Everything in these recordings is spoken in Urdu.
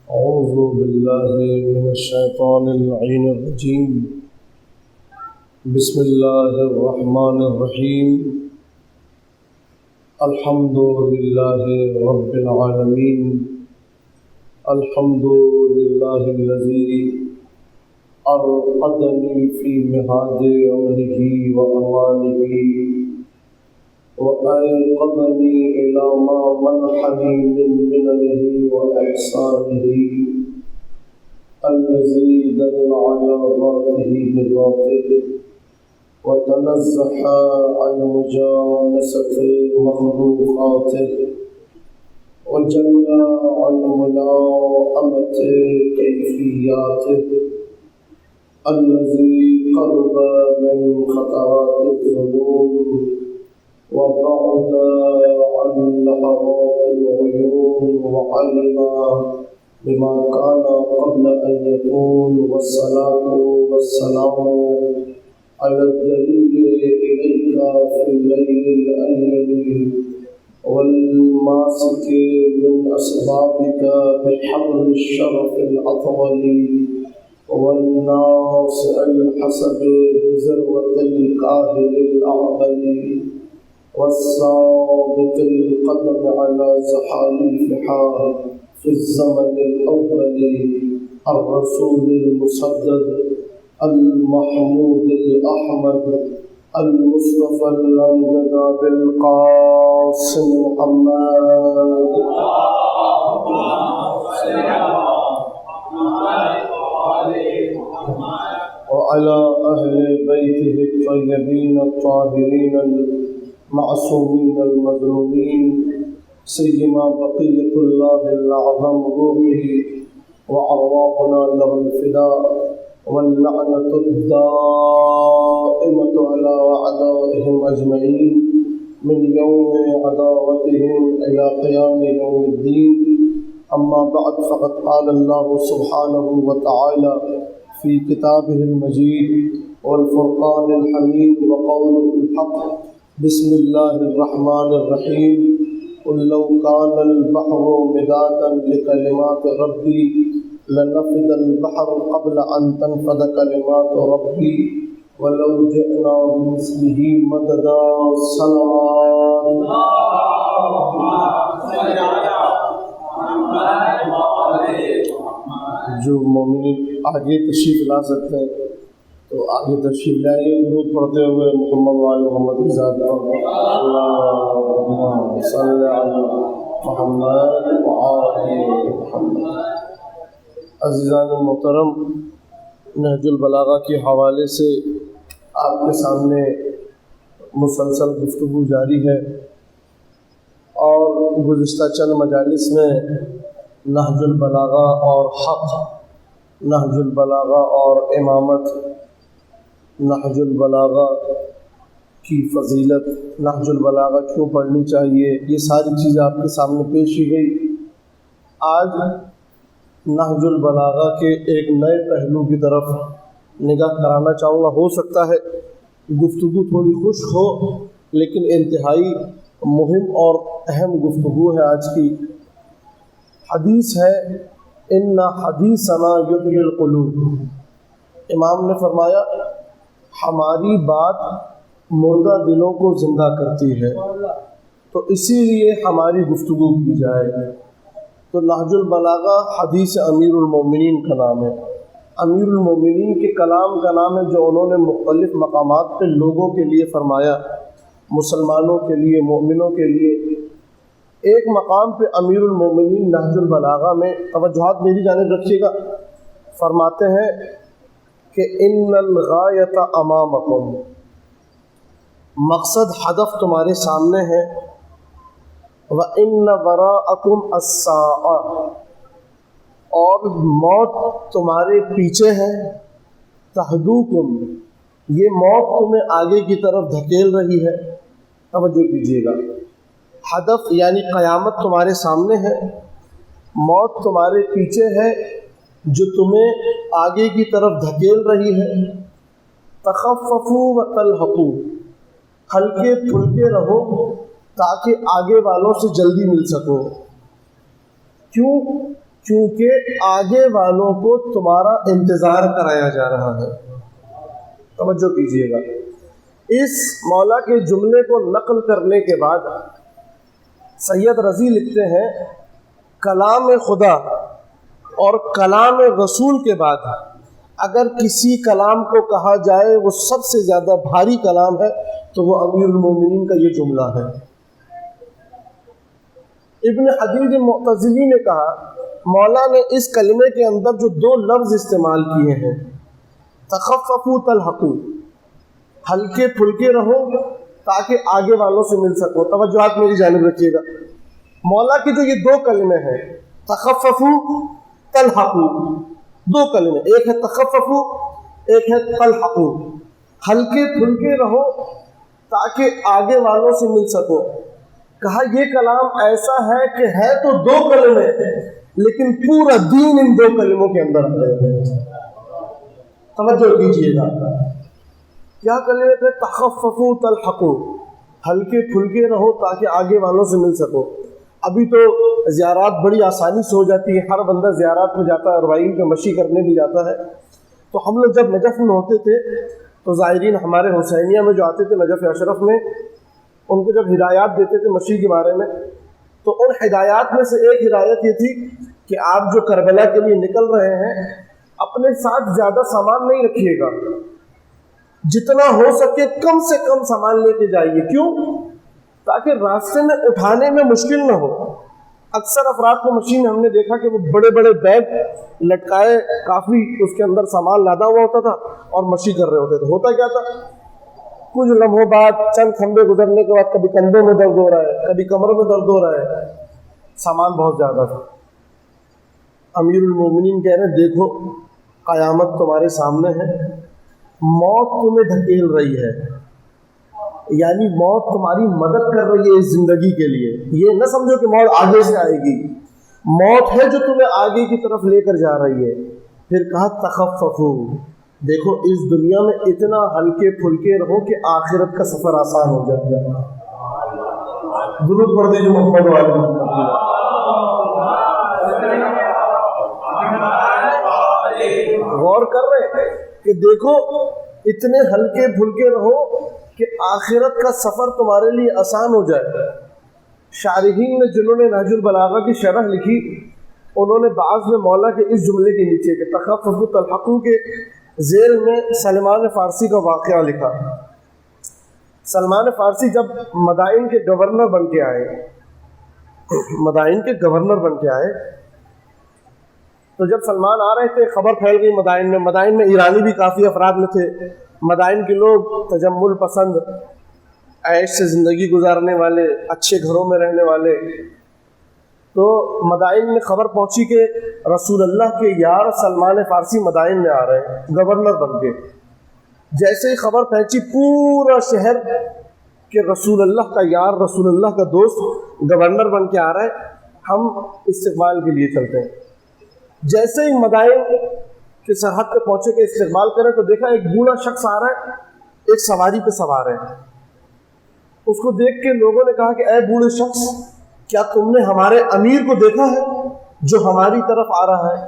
أعوذ بالله من الشيطان اللعين الرجيم. بسم الله الرحمن الرحيم. الحمد لله رب العالمين. الحمد لله الذي أرقدني في مهاد أمره وأمانه وأيقظني إلى ما منحني من مننه وإحسانه الذي دل على ذاته بذاته وتنزح عن مجانسة مخلوقاته وجل عن ملاءمة كيفياته الذي قرب من خطرات الذنوب وبعد عن لحظات العيون وعلم بما كان قبل أن يكون، والصلاة والسلام على الدليل إليك في الليل الأيل والماسك من أسبابك بحبل الشرف الأطول والناصع الحسب بذروة الكاهل الأعظم والثابت القدم على زحاليفها في الزمن الأول الرسول المسدد المحمود الأحمد المصطفى الأمجد بالقاسم محمد وعلى أهل بيته الطيبين الطاهرين المعصومين المظلومين سيما بقية الله الأعظم روحه وأرواحنا له الفداء واللعنة الدائمة على أعدائهم أجمعين من يوم عداوتهم إلى قيام يوم الدين. أما بعد، فقد قال الله سبحانه وتعالى في كتابه المجيد والفرقان الحميد وقوله الحق: بسم الله الرحمن الرحيم. قل لو كان البحر مدادا لكلمات ربي لنفد البحر قبل أن تنفد كلمات ربي ولو جئنا بمثله مددا. صلوات جو مومنین آگے تشریف لا سکتے ہیں تو آگے تشریف لائیے، درود پڑھتے ہوئے محمد وآل محمد کی ذات پر اللہم صلی علی محمد وآل محمد. عزیزان محترم، نہج البلاغہ کے حوالے سے آپ کے سامنے مسلسل گفتگو جاری ہے، اور گزشتہ چند مجالس میں نہج البلاغہ اور حق، نہج البلاغہ اور امامت، نہج البلاغہ کی فضیلت، نہج البلاغہ کیوں پڑھنی چاہیے، یہ ساری چیزیں آپ کے سامنے پیش کی گئی. آج نہج البلاغہ کے ایک نئے پہلو کی طرف نگاہ کرانا چاہوں گا. ہو سکتا ہے گفتگو تھوڑی خشک ہو، لیکن انتہائی مہم اور اہم گفتگو ہے آج کی. حدیث ہے ان حدیثنا یحیی القلوب. امام نے فرمایا ہماری بات مردہ دلوں کو زندہ کرتی ہے، تو اسی لیے ہماری گفتگو کی جائے. تو نہج البلاغہ حدیث امیر المومنین کا نام ہے، امیر المومنین کے کلام کا نام ہے، جو انہوں نے مختلف مقامات پہ لوگوں کے لیے فرمایا، مسلمانوں کے لیے، مومنوں کے لیے. ایک مقام پہ امیر المومنین نہج البلاغہ میں، توجہات میری جانب رکھیے گا، فرماتے ہیں کہ ان الغایۃ امامکم، مقصد ہدف تمہارے سامنے ہے، وَإِنَّ وَرَاءَكُمْ السَّاعَةَ، اور موت تمہارے پیچھے ہے، تَحْدُوكُمْ، یہ موت تمہیں آگے کی طرف دھکیل رہی ہے. توجہ کیجیے گا، ہدف یعنی قیامت تمہارے سامنے ہے، موت تمہارے پیچھے ہے جو تمہیں آگے کی طرف دھکیل رہی ہے. تخففوا وتلحقوا، ہلکے پھلکے رہو تاکہ آگے والوں سے جلدی مل سکو. کیوں؟ کیونکہ آگے والوں کو تمہارا انتظار کرایا جا رہا ہے۔ توجہ کیجیے گا، اس مولا کے جملے کو نقل کرنے کے بعد سید رضی لکھتے ہیں کلام خدا اور کلام رسول کے بعد اگر کسی کلام کو کہا جائے وہ سب سے زیادہ بھاری کلام ہے تو وہ امیر المومنین کا یہ جملہ ہے۔ ابن حدید معتزلی نے کہا مولا نے اس کلمے کے اندر جو دو لفظ استعمال کیے ہیں، تخففوا تلحقوا، ہلکے پھلکے رہو تاکہ آگے والوں سے مل سکو۔ توجہات میری جانب رکھیے گا، مولا کے جو یہ دو کلمے ہیں تخففوا تلحقوا، دو کلمے، ایک ہے تخففوا ایک ہے تلحقوا، ہلکے پھلکے رہو تاکہ آگے والوں سے مل سکو۔ کہا یہ کلام ایسا ہے کہ ہے تو دو کلمے لیکن پورا دین ان دو کلموں کے اندر ہے۔ توجہ کیجیے گا، کیا کلمے تھے؟ تخففوا تلحقوا، ہلکے پھلکے رہو تاکہ آگے والوں سے مل سکو۔ ابھی تو زیارات بڑی آسانی سے ہو جاتی ہے، ہر بندہ زیارات میں جاتا ہے اور وہیں پہ مشی کرنے بھی جاتا ہے۔ تو ہم لوگ جب نجف میں ہوتے تھے تو زائرین ہمارے حسینیہ میں جو آتے تھے نجف اشرف میں، ان کو جب ہدایات دیتے تھے مشی کے بارے میں تو ان ہدایات میں سے ایک ہدایت یہ تھی کہ آپ جو کربلا کے لیے نکل رہے ہیں اپنے ساتھ زیادہ سامان نہیں رکھیے گا، جتنا ہو سکے کم سے کم سامان لے کے جائیے۔ کیوں؟ تاکہ راستے میں اٹھانے میں مشکل نہ ہو۔ اکثر افراد کو مشین ہم نے دیکھا کہ وہ بڑے بڑے بیگ لٹکائے، کافی اس کے اندر سامان لادا ہوا ہوتا تھا اور مشی کر رہے ہوتے تھے۔ ہوتا کیا تھا؟ کچھ لمحوں بعد چند کھمبے گزرنے کے بعد کبھی کندھوں میں درد ہو رہا ہے، کبھی کمروں میں درد ہو رہا ہے، سامان بہت زیادہ تھا۔ امیر المومنین کہہ رہے ہیں دیکھو قیامت تمہارے سامنے ہے، موت تمہیں دھکیل رہی ہے، یعنی موت تمہاری مدد کر رہی ہے اس زندگی کے لیے۔ یہ نہ سمجھو کہ موت آگے سے آئے گی، موت ہے جو تمہیں آگے کی طرف لے کر جا رہی ہے۔ پھر کہا تخففوا، دیکھو اس دنیا میں اتنا ہلکے پھلکے رہو کہ آخرت کا سفر آسان ہو جائے۔ درود پڑھ دیجیے محمد والے۔ غور کر رہے کہ دیکھو اتنے ہلکے پھلکے رہو کہ آخرت کا سفر تمہارے لیے آسان ہو جائے۔ شارحین نے جنہوں نے نہج البلاغہ کی شرح لکھی انہوں نے بعض میں مولا کے اس جملے کے نیچے کہ تخففوا تلحقوا کے ذیل میں سلمان فارسی کا واقعہ لکھا۔ سلمان فارسی جب مدائن کے گورنر بن کے آئے، مدائن کے گورنر بن کے آئے تو جب سلمان آ رہے تھے خبر پھیل گئی مدائن میں ایرانی بھی کافی افراد میں تھے۔ مدائن کے لوگ تجمل پسند، عیش سے زندگی گزارنے والے، اچھے گھروں میں رہنے والے، تو مدائن میں خبر پہنچی کہ رسول اللہ کے یار سلمان فارسی مدائن میں آ رہے ہیں گورنر بن کے۔ جیسے ہی خبر پہنچی پورا شہر کہ رسول اللہ کا یار، رسول اللہ کا دوست گورنر بن کے آ رہا ہے، ہم استقبال کے لیے چلتے ہیں۔ جیسے ہی مدائن کے سرحد پہ پہنچے کہ استقبال کریں تو دیکھا ایک بوڑھا شخص آ رہا ہے، ایک سواری پہ سوار ہے۔ اس کو دیکھ کے لوگوں نے کہا کہ اے بوڑھے شخص، کیا تم نے ہمارے امیر کو دیکھا ہے جو ہماری طرف آ رہا ہے؟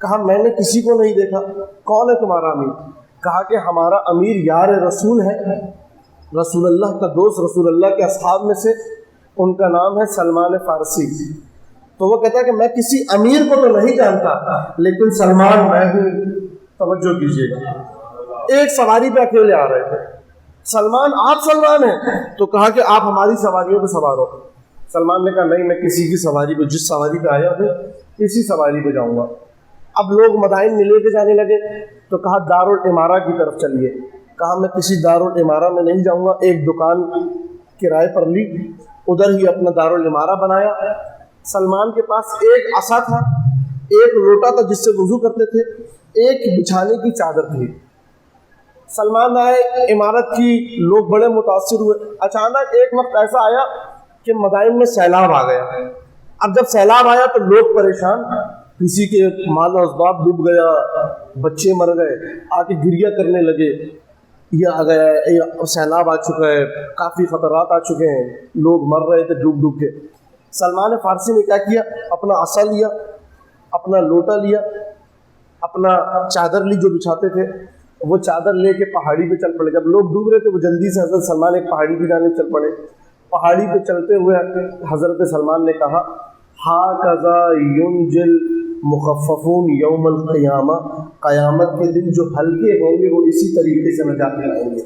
کہا میں نے کسی کو نہیں دیکھا۔ کون ہے تمہارا امیر؟ کہا کہ ہمارا امیر یار رسول ہے، رسول اللہ کا دوست، رسول اللہ کے اصحاب میں سے ان کا نام ہے سلمان فارسی۔ تو وہ کہتا ہے کہ میں کسی امیر کو تو نہیں جانتا لیکن سلمان میں ہوں۔ توجہ کیجیے گا، ایک سواری پہ اکیلے آ رہے تھے۔ سلمان، آپ سلمان ہیں؟ تو کہا کہ آپ ہماری سواریوں پہ سوار ہو۔ سلمان نے کہا نہیں، میں کسی کی سواری پہ، جس سواری پہ آیا ہوں اسی سواری پہ جاؤں گا۔ اب لوگ مدائن میں لے کے جانے لگے تو کہا دارالعمارہ کی طرف چلیے۔ کہا میں کسی دارالعمارہ میں نہیں جاؤں گا۔ ایک دکان کرائے پر لی، ادھر ہی اپنا دارالعمارہ بنایا۔ سلمان کے پاس ایک عصا تھا، ایک لوٹا تھا جس سے وضو کرتے تھے، ایک بچھانے کی چادر تھی۔ سلمان آئے عمارت کی، لوگ بڑے متاثر ہوئے۔ اچانک ایک وقت ایسا آیا کہ مدائن میں سیلاب آ گیا۔ اب جب سیلاب آیا تو لوگ پریشان، کسی کے مال و اسباب ڈوب گیا، بچے مر گئے، آ کے گریہ کرنے لگے، یہ آ گیا، یہ سیلاب آ چکا ہے، کافی خطرات آ چکے ہیں، لوگ مر رہے تھے ڈوب ڈوب کے۔ سلمان فارسی نے کیا کیا؟ اپنا عصا لیا، اپنا لوٹا لیا، اپنا چادر لی جو بچھاتے تھے، وہ چادر لے کے پہاڑی پہ چل پڑے. جب لوگ ڈوب رہے تھے وہ جلدی سے حضرت سلمان ایک پہاڑی کی جانب چل پڑے. پہاڑی پہ چلتے ہوئے حضرت سلمان نے کہا ہاکذا ینجل مخففون یوم القیامہ، قیامت کے دن جو ہلکے ہوں گے وہ اسی طریقے سے نجات پائیں گے.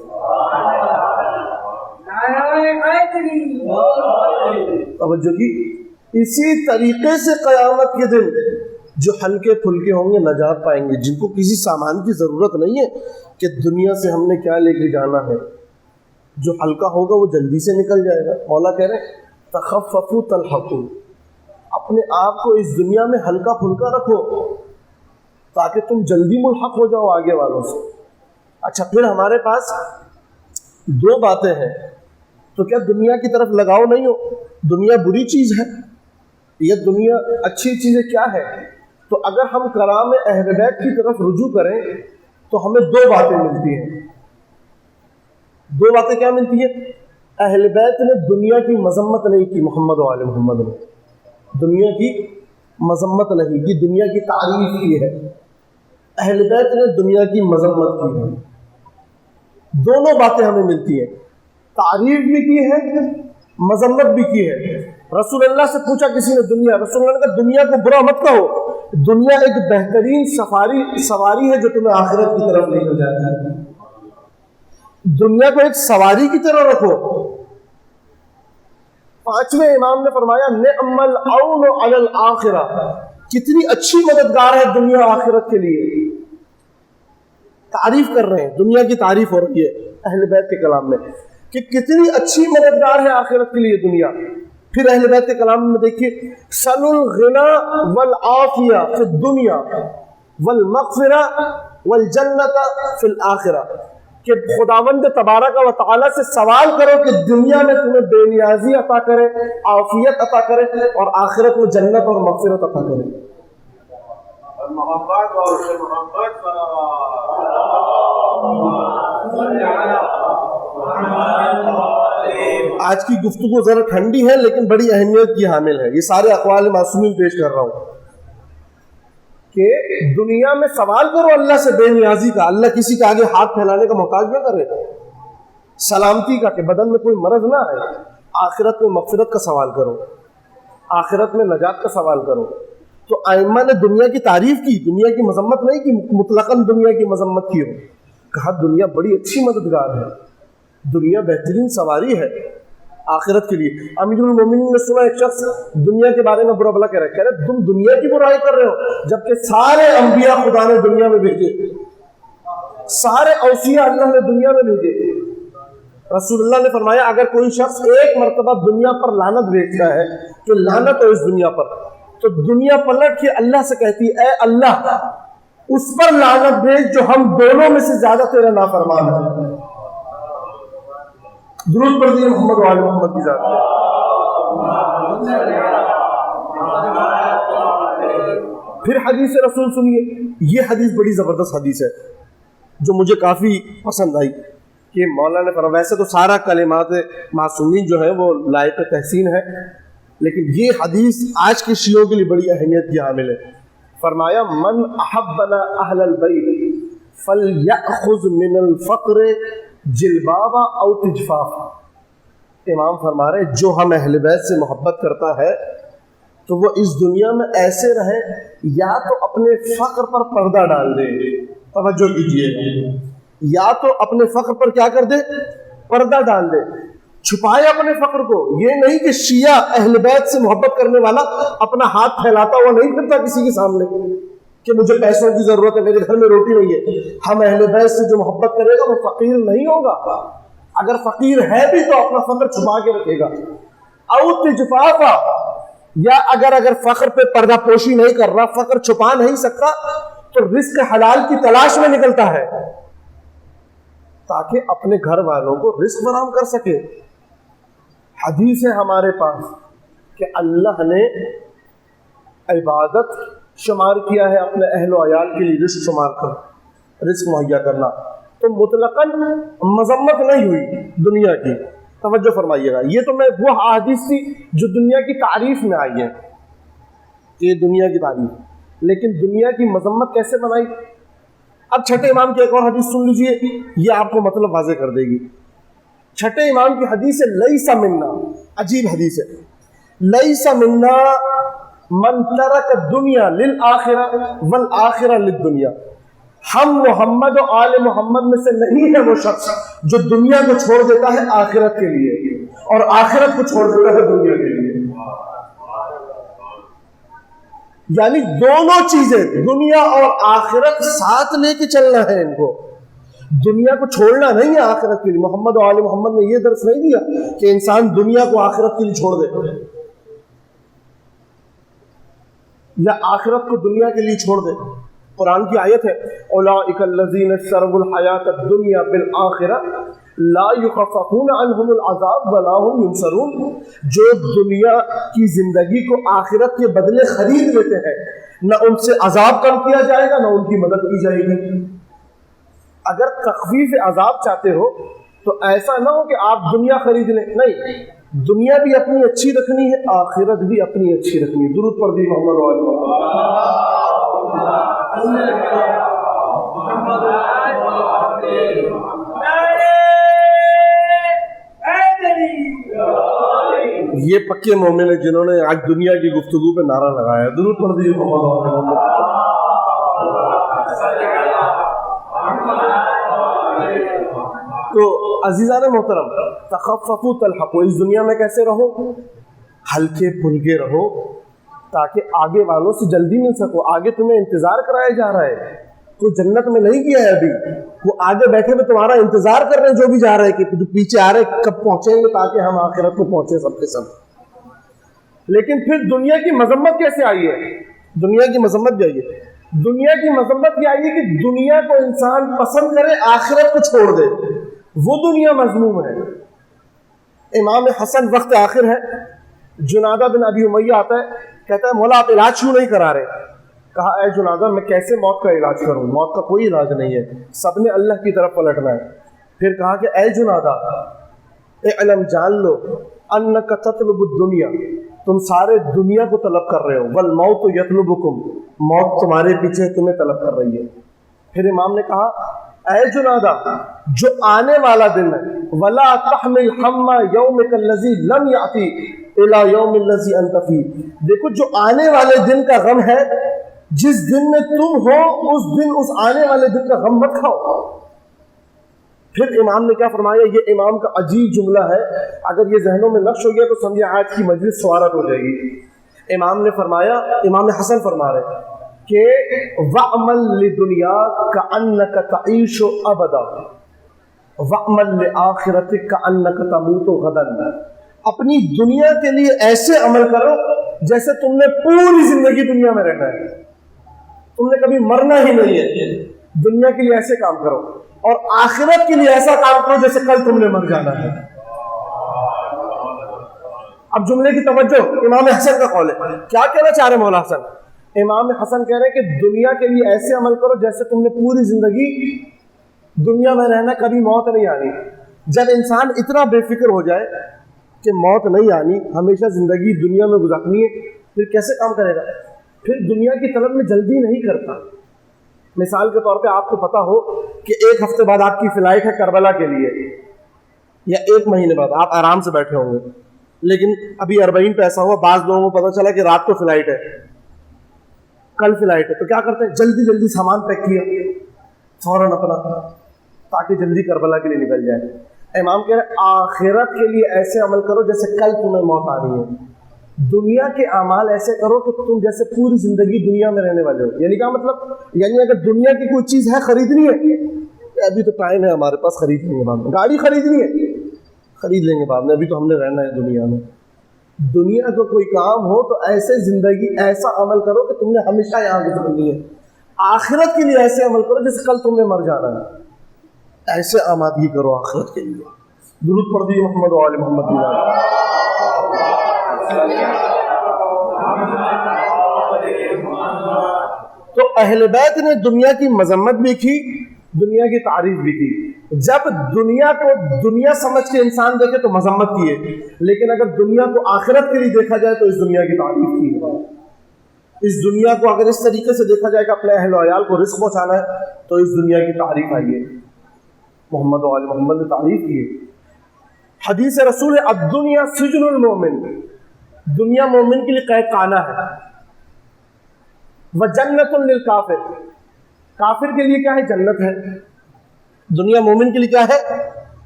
توجہ کی، اسی طریقے سے قیامت کے دن جو ہلکے پھلکے ہوں گے نجات پائیں گے، جن کو کسی سامان کی ضرورت نہیں ہے کہ دنیا سے ہم نے کیا لے کے جانا ہے. جو ہلکا ہوگا وہ جلدی سے نکل جائے گا. مولا کہہ رہے ہیں تخففوا تلحقوا، اپنے آپ کو اس دنیا میں ہلکا پھلکا رکھو تاکہ تم جلدی ملحق ہو جاؤ آگے والوں سے. اچھا، پھر ہمارے پاس دو باتیں ہیں. تو کیا دنیا کی طرف لگاؤ نہیں ہو؟ دنیا بری چیز ہے؟ یہ دنیا اچھی چیزیں کیا ہے؟ تو اگر ہم کرام اہل بیت کی طرف رجوع کریں تو ہمیں دو باتیں ملتی ہیں. دو باتیں کیا ملتی ہیں؟ اہل بیت نے دنیا کی مذمت نہیں کی، محمد و آل محمد نے دنیا کی مذمت نہیں کی، دنیا کی تعریف کی ہے. اہل بیت نے دنیا کی مذمت کی ہے. دونوں باتیں ہمیں ملتی ہیں، تعریف بھی کی ہے، مذمت بھی کی ہے. رسول اللہ سے پوچھا کسی نے دنیا، رسول اللہ نے کہا دنیا کو برا مت کہو، دنیا ایک بہترین سواری ہے جو تمہیں آخرت کی طرف لے کر جاتی ہے. دنیا کو ایک سواری کی طرح رکھو. پانچویں امام نے فرمایا نعم العون علی الآخرہ، کتنی اچھی مددگار ہے دنیا آخرت کے لیے. تعریف کر رہے ہیں، دنیا کی تعریف ہو رہی ہے اہل بیت کے کلام میں کہ کتنی اچھی مددگار ہے آخرت کے لیے دنیا. پھر اہل بیت کے کلام میں دیکھیے سل الغنا والعافیہ فی الدنیا والمغفرہ والجنۃ فی الآخرہ، کہ خداوند تبارک و تعالیٰ سے سوال کرو کہ دنیا میں تمہیں بے نیازی عطا کرے، عافیت عطا کرے، اور آخرت میں جنت اور مغفرت عطا کرے. آج کی گفتگو ذرا ٹھنڈی ہے لیکن بڑی اہمیت کی حامل ہے. یہ سارے اقوال معصومین پیش کر رہا ہوں کہ دنیا میں سوال کرو اللہ سے بے نیازی کا، اللہ کسی کے آگے ہاتھ پھیلانے کا محتاج نہ کرے، سلامتی کا کہ بدن میں کوئی مرض نہ آئے. آخرت میں مغفرت کا سوال کرو، آخرت میں نجات کا سوال کرو. تو ائمہ نے دنیا کی تعریف کی، دنیا کی مذمت نہیں کی، مطلقاً دنیا کی مذمت کی ہو. کہا دنیا بڑی اچھی مددگار ہے، دنیا بہترین سواری ہے آخرت کے لیے. امیر المومنین نے سنا ایک شخص دنیا کے بارے میں برا بھلا کہہ رہے ہیں، تم دنیا کی برائی کر رہے ہو جبکہ سارے انبیاء خدا نے دنیا میں بھیجے، سارے اوصیاء اللہ نے دنیا میں بھیجے. رسول اللہ نے فرمایا اگر کوئی شخص ایک مرتبہ دنیا پر لعنت بھیجتا ہے کہ لعنت ہو اس دنیا پر، تو دنیا پلٹ کے اللہ سے کہتی اے اللہ اس پر لعنت بھیج جو ہم دونوں میں سے زیادہ تیرا نافرمان ہے. درود پڑھ دیجیے محمد و آل محمد کی ذات پہ. پھر حدیث رسول سنیے، یہ حدیث بڑی زبردست حدیث ہے جو مجھے کافی پسند آئی. کہ مولانا نے فرمایا ویسے تو سارا کلمات معصومین جو ہے وہ لائق تحسین ہے، لیکن یہ حدیث آج کے شیعوں کے لیے بڑی اہمیت کی حامل ہے. فرمایا من احبنا اہل البیت فلیأخذ من الفقر جلبابا او تجفافا. امام فرما رہے جو ہم اہل بیت سے محبت کرتا ہے تو وہ اس دنیا میں ایسے رہے یا تو اپنے فقر پر پردہ ڈال دے. توجہ کیجیے، یا تو اپنے فقر پر کیا کر دے؟ پردہ ڈال دے، چھپائے اپنے فقر کو. یہ نہیں کہ شیعہ اہل بیت سے محبت کرنے والا اپنا ہاتھ پھیلاتا ہوا نہیں پھرتا کسی کے سامنے کہ مجھے پیسوں کی ضرورت ہے، میرے گھر میں روٹی نہیں ہے. ہم اہل بیت سے جو محبت کرے گا وہ فقیر نہیں ہوگا، اگر فقیر ہے بھی تو اپنا فقر چھپا کے رکھے گا. او تجفافا، یا اگر فقر پہ پردہ پوشی نہیں کر رہا، فقر چھپا نہیں سکتا، تو رزق حلال کی تلاش میں نکلتا ہے تاکہ اپنے گھر والوں کو رزق فراہم کر سکے. حدیث ہے ہمارے پاس کہ اللہ نے عبادت شمار کیا ہے اپنے اہل و عیال کے لیے رزق شمار کر، رزق مہیا کرنا. تو مطلقاً مذمت نہیں ہوئی دنیا کی. توجہ فرمائیے گا، یہ تو میں وہ حدیث تھی جو دنیا کی تعریف میں آئی ہے، یہ دنیا کی تعریف. لیکن دنیا کی مذمت کیسے بنائی؟ اب چھٹے امام کی ایک اور حدیث سن لیجئے، یہ آپ کو مطلب واضح کر دے گی۔ چھٹے امام کی حدیث ہے لیس منا، عجیب حدیث ہے، لیس منا من ترک الدنیا للآخرہ والآخرہ للدنیا، ہم محمد و آل محمد میں سے نہیں ہے وہ شخص جو دنیا کو چھوڑ دیتا ہے آخرت کے لیے اور آخرت کو چھوڑ دیتا ہے دنیا کے لیے۔ یعنی دونوں چیزیں دنیا اور آخرت ساتھ لے کے چلنا ہے ان کو، دنیا کو چھوڑنا نہیں ہے آخرت کے لیے۔ محمد و آل محمد نے یہ درس نہیں دیا کہ انسان دنیا کو آخرت کے لیے چھوڑ دے یا آخرت کو دنیا کے لیے چھوڑ دے۔ قرآن کی آیت ہے اولئک الذین اشتروا الحیاۃ الدنیا بالآخرہ لا یخففون عنہم العذاب ولا هم ینصرون، جو دنیا کی زندگی کو آخرت کے بدلے خرید لیتے ہیں، نہ ان سے عذاب کم کیا جائے گا نہ ان کی مدد کی جائے گی۔ اگر تخفیف عذاب چاہتے ہو تو ایسا نہ ہو کہ آپ دنیا خرید لیں، نہیں، دنیا بھی اپنی اچھی رکھنی ہے، آخرت بھی اپنی اچھی رکھنی ہے۔ درود پڑھ دی محمد یہ پکے مومن ہیں جنہوں نے آج دنیا کی گفتگو پہ نعرہ لگایا۔ درود پڑھ دیجیے محمد۔ تو عزیزان محترم، تخففوا تلحقوا، اس دنیا میں کیسے رہو؟ ہلکے پھلکے رہو تاکہ آگے والوں سے جلدی مل سکو۔ آگے تمہیں انتظار کرایا جا رہا ہے، کوئی جنت میں نہیں گیا ہے ابھی، وہ آگے بیٹھے ہوئے تمہارا انتظار کر رہے ہیں جو بھی جا رہے ہیں کہ جو پیچھے آ رہے کب پہنچیں گے تاکہ ہم آخرت کو پہنچے سب کے سب۔ لیکن پھر دنیا کی مذمت کیسے آئی ہے؟ دنیا کی مذمت بھی آئی ہے۔ دنیا کی مذمت یہ آئی ہے کہ دنیا کو انسان پسند کرے، آخرت کو چھوڑ دے، وہ دنیا مذموم ہے۔ امام حسن وقت آخر ہے، جنادہ بن ابی امیہ آتا ہے، کہتا ہے مولا آپ علاج کیوں نہیں کرا رہے؟ کہا اے جنادہ میں کیسے موت کا علاج کروں، موت کا کوئی علاج نہیں ہے، سب نے اللہ کی طرف پلٹنا ہے۔ پھر کہا کہ اے جنادہ اعلم، جان لو انک تطلب الدنیا، تم سارے دنیا کو طلب کر رہے ہو، والموت یطلبکم، موت تمہارے پیچھے تمہیں طلب کر رہی ہے۔ پھر امام نے کہا اے جنادہ جو آنے والا دن ہے، ولا تحمل ہم یومک الذی لم یأتی الی یوم الذی انت فیہ، دیکھو جو آنے والے دن کا غم ہے، جس دن میں تم ہو اس دن اس آنے والے دن کا غم مت کھاؤ۔ پھر امام نے کیا فرمایا؟ یہ امام کا عجیب جملہ ہے، اگر یہ ذہنوں میں نقش ہو گیا تو سمجھے آج کی مجلس سوارت ہو جائے گی۔ امام نے فرمایا، امام حسن فرما رہے کہ وَأْمَلْ لِدُنْيَا كَأَنَّكَ تَعِيشُ أَبَدًا وَأْمَلْ لِآخِرَتِكَ كَأَنَّكَ تَمُوتُ غَدًا، اپنی دنیا کے لیے ایسے عمل کرو جیسے تم نے پوری زندگی دنیا میں رہنا ہے، تم نے کبھی مرنا ہی نہیں ہے، دنیا کے لیے ایسے کام کرو، اور آخرت کے لیے ایسا کام کرو جیسے کل تم نے مر جانا ہے۔ اب جملے کی توجہ، امام حسن کا قول ہے، کیا کہنا چاہ رہے مولا حسن؟ امام حسن کہہ رہے ہیں کہ دنیا کے لیے ایسے عمل کرو جیسے تم نے پوری زندگی دنیا میں رہنا، کبھی موت نہیں آنی۔ جب انسان اتنا بے فکر ہو جائے کہ موت نہیں آنی، ہمیشہ زندگی دنیا میں گزارنی ہے، پھر کیسے کام کرے گا؟ پھر دنیا کی طلب میں جلدی نہیں کرتا۔ مثال کے طور پہ آپ کو پتا ہو کہ ایک ہفتے بعد آپ کی فلائٹ ہے کربلا کے لیے، یا ایک مہینے بعد، آپ آرام سے بیٹھے ہوں گے، لیکن ابھی اربعین پہ ایسا ہوا، بعض لوگوں کو پتا چلا کہ رات کو فلائٹ ہے، کل فلائٹ ہے، تو کیا کرتے ہیں؟ جلدی جلدی سامان پیک کیا فوراً اپنا، تاکہ جلدی کربلا کے لیے نکل جائے۔ امام کہہ رہے آخرت کے لیے ایسے عمل کرو جیسے کل تمہیں موت آ رہی ہے، دنیا کے اعمال ایسے کرو کہ تم جیسے پوری زندگی دنیا میں رہنے والے ہو۔ یعنی کیا مطلب؟ یعنی اگر دنیا کی کوئی چیز ہے خریدنی ہے، ابھی تو ٹائم ہے ہمارے پاس، خرید لیں گے بعد میں، گاڑی خریدنی ہے خرید لیں گے بعد میں، ابھی تو ہم نے رہنا ہے دنیا میں۔ دنیا کا کوئی کام ہو تو ایسے زندگی ایسا عمل کرو کہ تم نے ہمیشہ یہاں گزارنی ہے۔ آخرت کے لیے ایسے عمل کرو جیسے کل تم نے مر جانا ہے، ایسے آمادگی کرو آخرت کے لیے۔ درود پڑھ دیجیے محمد و آل محمد۔ تو اہل بیت نے دنیا کی مذمت بھی کی، دنیا کی تعریف بھی کی۔ جب دنیا کو دنیا سمجھ کے انسان دیکھے تو مذمت کی ہے، لیکن اگر دنیا کو آخرت کے لیے دیکھا جائے تو اس دنیا کی تعریف کی ہے۔ اس دنیا کو اگر اس طریقے سے دیکھا جائے کہ اپنے اہل و عیال کو رزق پہنچانا ہے تو اس دنیا کی تعریف آئیے، محمد و آل محمد نے تعریف کی۔ حدیث رسول ہے الدنیا سجن المومن، دنیا مومن کے لیے قید خانہ ہے، وجنت للکافر، کافر کے لیے کیا ہے؟ جنت ہے۔ دنیا مومن کے لیے کیا ہے؟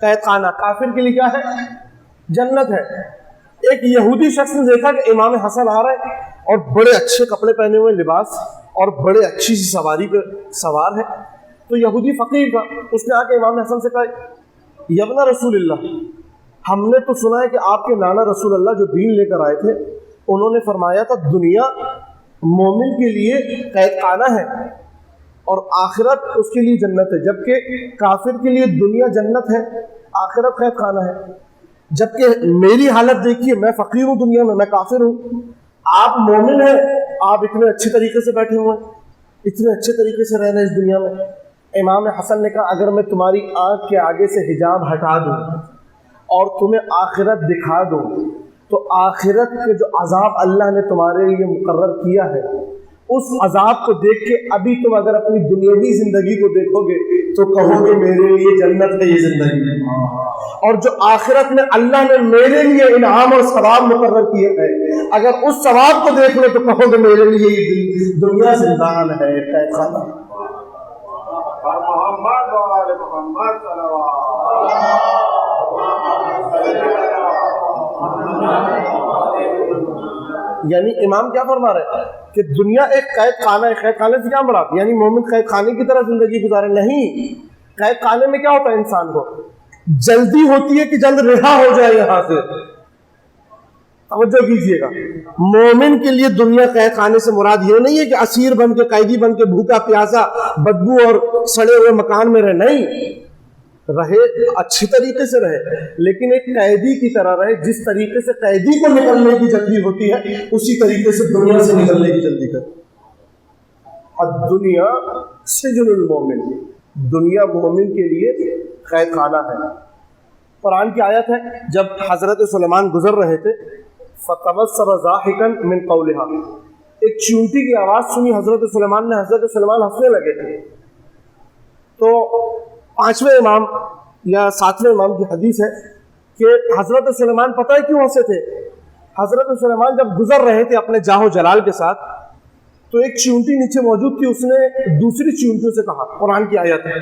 قید خانہ، کافر کے لیے کیا ہے؟ جنت ہے۔ ایک یہودی شخص نے دیکھا کہ امام حسن آ رہا ہے اور بڑے اچھے کپڑے پہنے ہوئے، لباس، اور بڑے اچھی سی سواری پہ سوار ہے، تو یہودی فقیر تھا، اس نے آ کے امام حسن سے کہا یبن رسول اللہ، ہم نے تو سنا ہے کہ آپ کے نانا رسول اللہ جو دین لے کر آئے تھے انہوں نے فرمایا تھا دنیا مومن کے لیے قید خانہ ہے اور آخرت اس کے لیے جنت ہے، جبکہ کافر کے لیے دنیا جنت ہے، آخرت قید خانہ ہے۔ جبکہ میری حالت دیکھیے، میں فقیر ہوں دنیا میں، میں کافر ہوں، آپ مومن ہیں، آپ اتنے اچھے طریقے سے بیٹھے ہوئے ہیں، اتنے اچھے طریقے سے رہنا اس دنیا میں۔ امام حسن نے کہا اگر میں تمہاری آنکھ کے آگے سے حجاب ہٹا دوں اور تمہیں آخرت دکھا دوں تو آخرت کے جو عذاب اللہ نے تمہارے لیے مقرر کیا ہے اس عذاب کو دیکھ کے ابھی تم اگر اپنی دنیاوی زندگی کو دیکھو گے تو کہو گے میرے لیے جنت ہے یہ زندگی، اور جو آخرت میں اللہ نے میرے لیے انعام اور ثواب مقرر کیے ہے اگر اس ثواب کو دیکھ لو تو کہو گے میرے لیے یہ دنیا زندان ہے، قید خانہ۔ محمد و آل محمد یعنی امام کیا فرما رہے ہیں کہ دنیا ایک قید خانہ ہے۔ قید خانے سے کیا مراد؟ یعنی مومن قید خانے کی طرح زندگی گزارے؟ نہیں، قید خانے میں کیا ہوتا ہے؟ انسان کو جلدی ہوتی ہے کہ جلد رہا ہو جائے یہاں سے۔ توجہ کیجیے گا، مومن کے لیے دنیا قید خانے سے مراد یہ نہیں ہے کہ اسیر بن کے، قیدی بن کے، بھوکا پیاسا، بدبو اور سڑے ہوئے مکان میں رہے، نہیں، رہے اچھی طریقے سے رہے لیکن ایک قیدی کی طرح رہے، جس طریقے سے قیدی کو نکلنے کی جلدی ہوتی ہے اسی طریقے سے دنیا سے نکلنے کی جلدی کر۔ الدنیا سجن المومن، دنیا مومن کے لیے قید خانہ ہے۔ قرآن کی آیت ہے جب حضرت سلیمان گزر رہے تھے فَتَبَسَّمَ ضَاحِكًا مِنْ قَوْلِهَا، ایک چیونٹی کی آواز سنی حضرت سلیمان نے، حضرت سلیمان ہنسنے لگے تھے۔ تو 5ویں امام یا 7ویں امام کی حدیث ہے کہ حضرت سلیمان پتہ ہے کیوں ہنسے تھے؟ حضرت سلیمان جب گزر رہے تھے اپنے جاہ و جلال کے ساتھ تو ایک چیونٹی نیچے موجود تھی، اس نے دوسری چیونٹیوں سے کہا، قرآن کی آیت ہے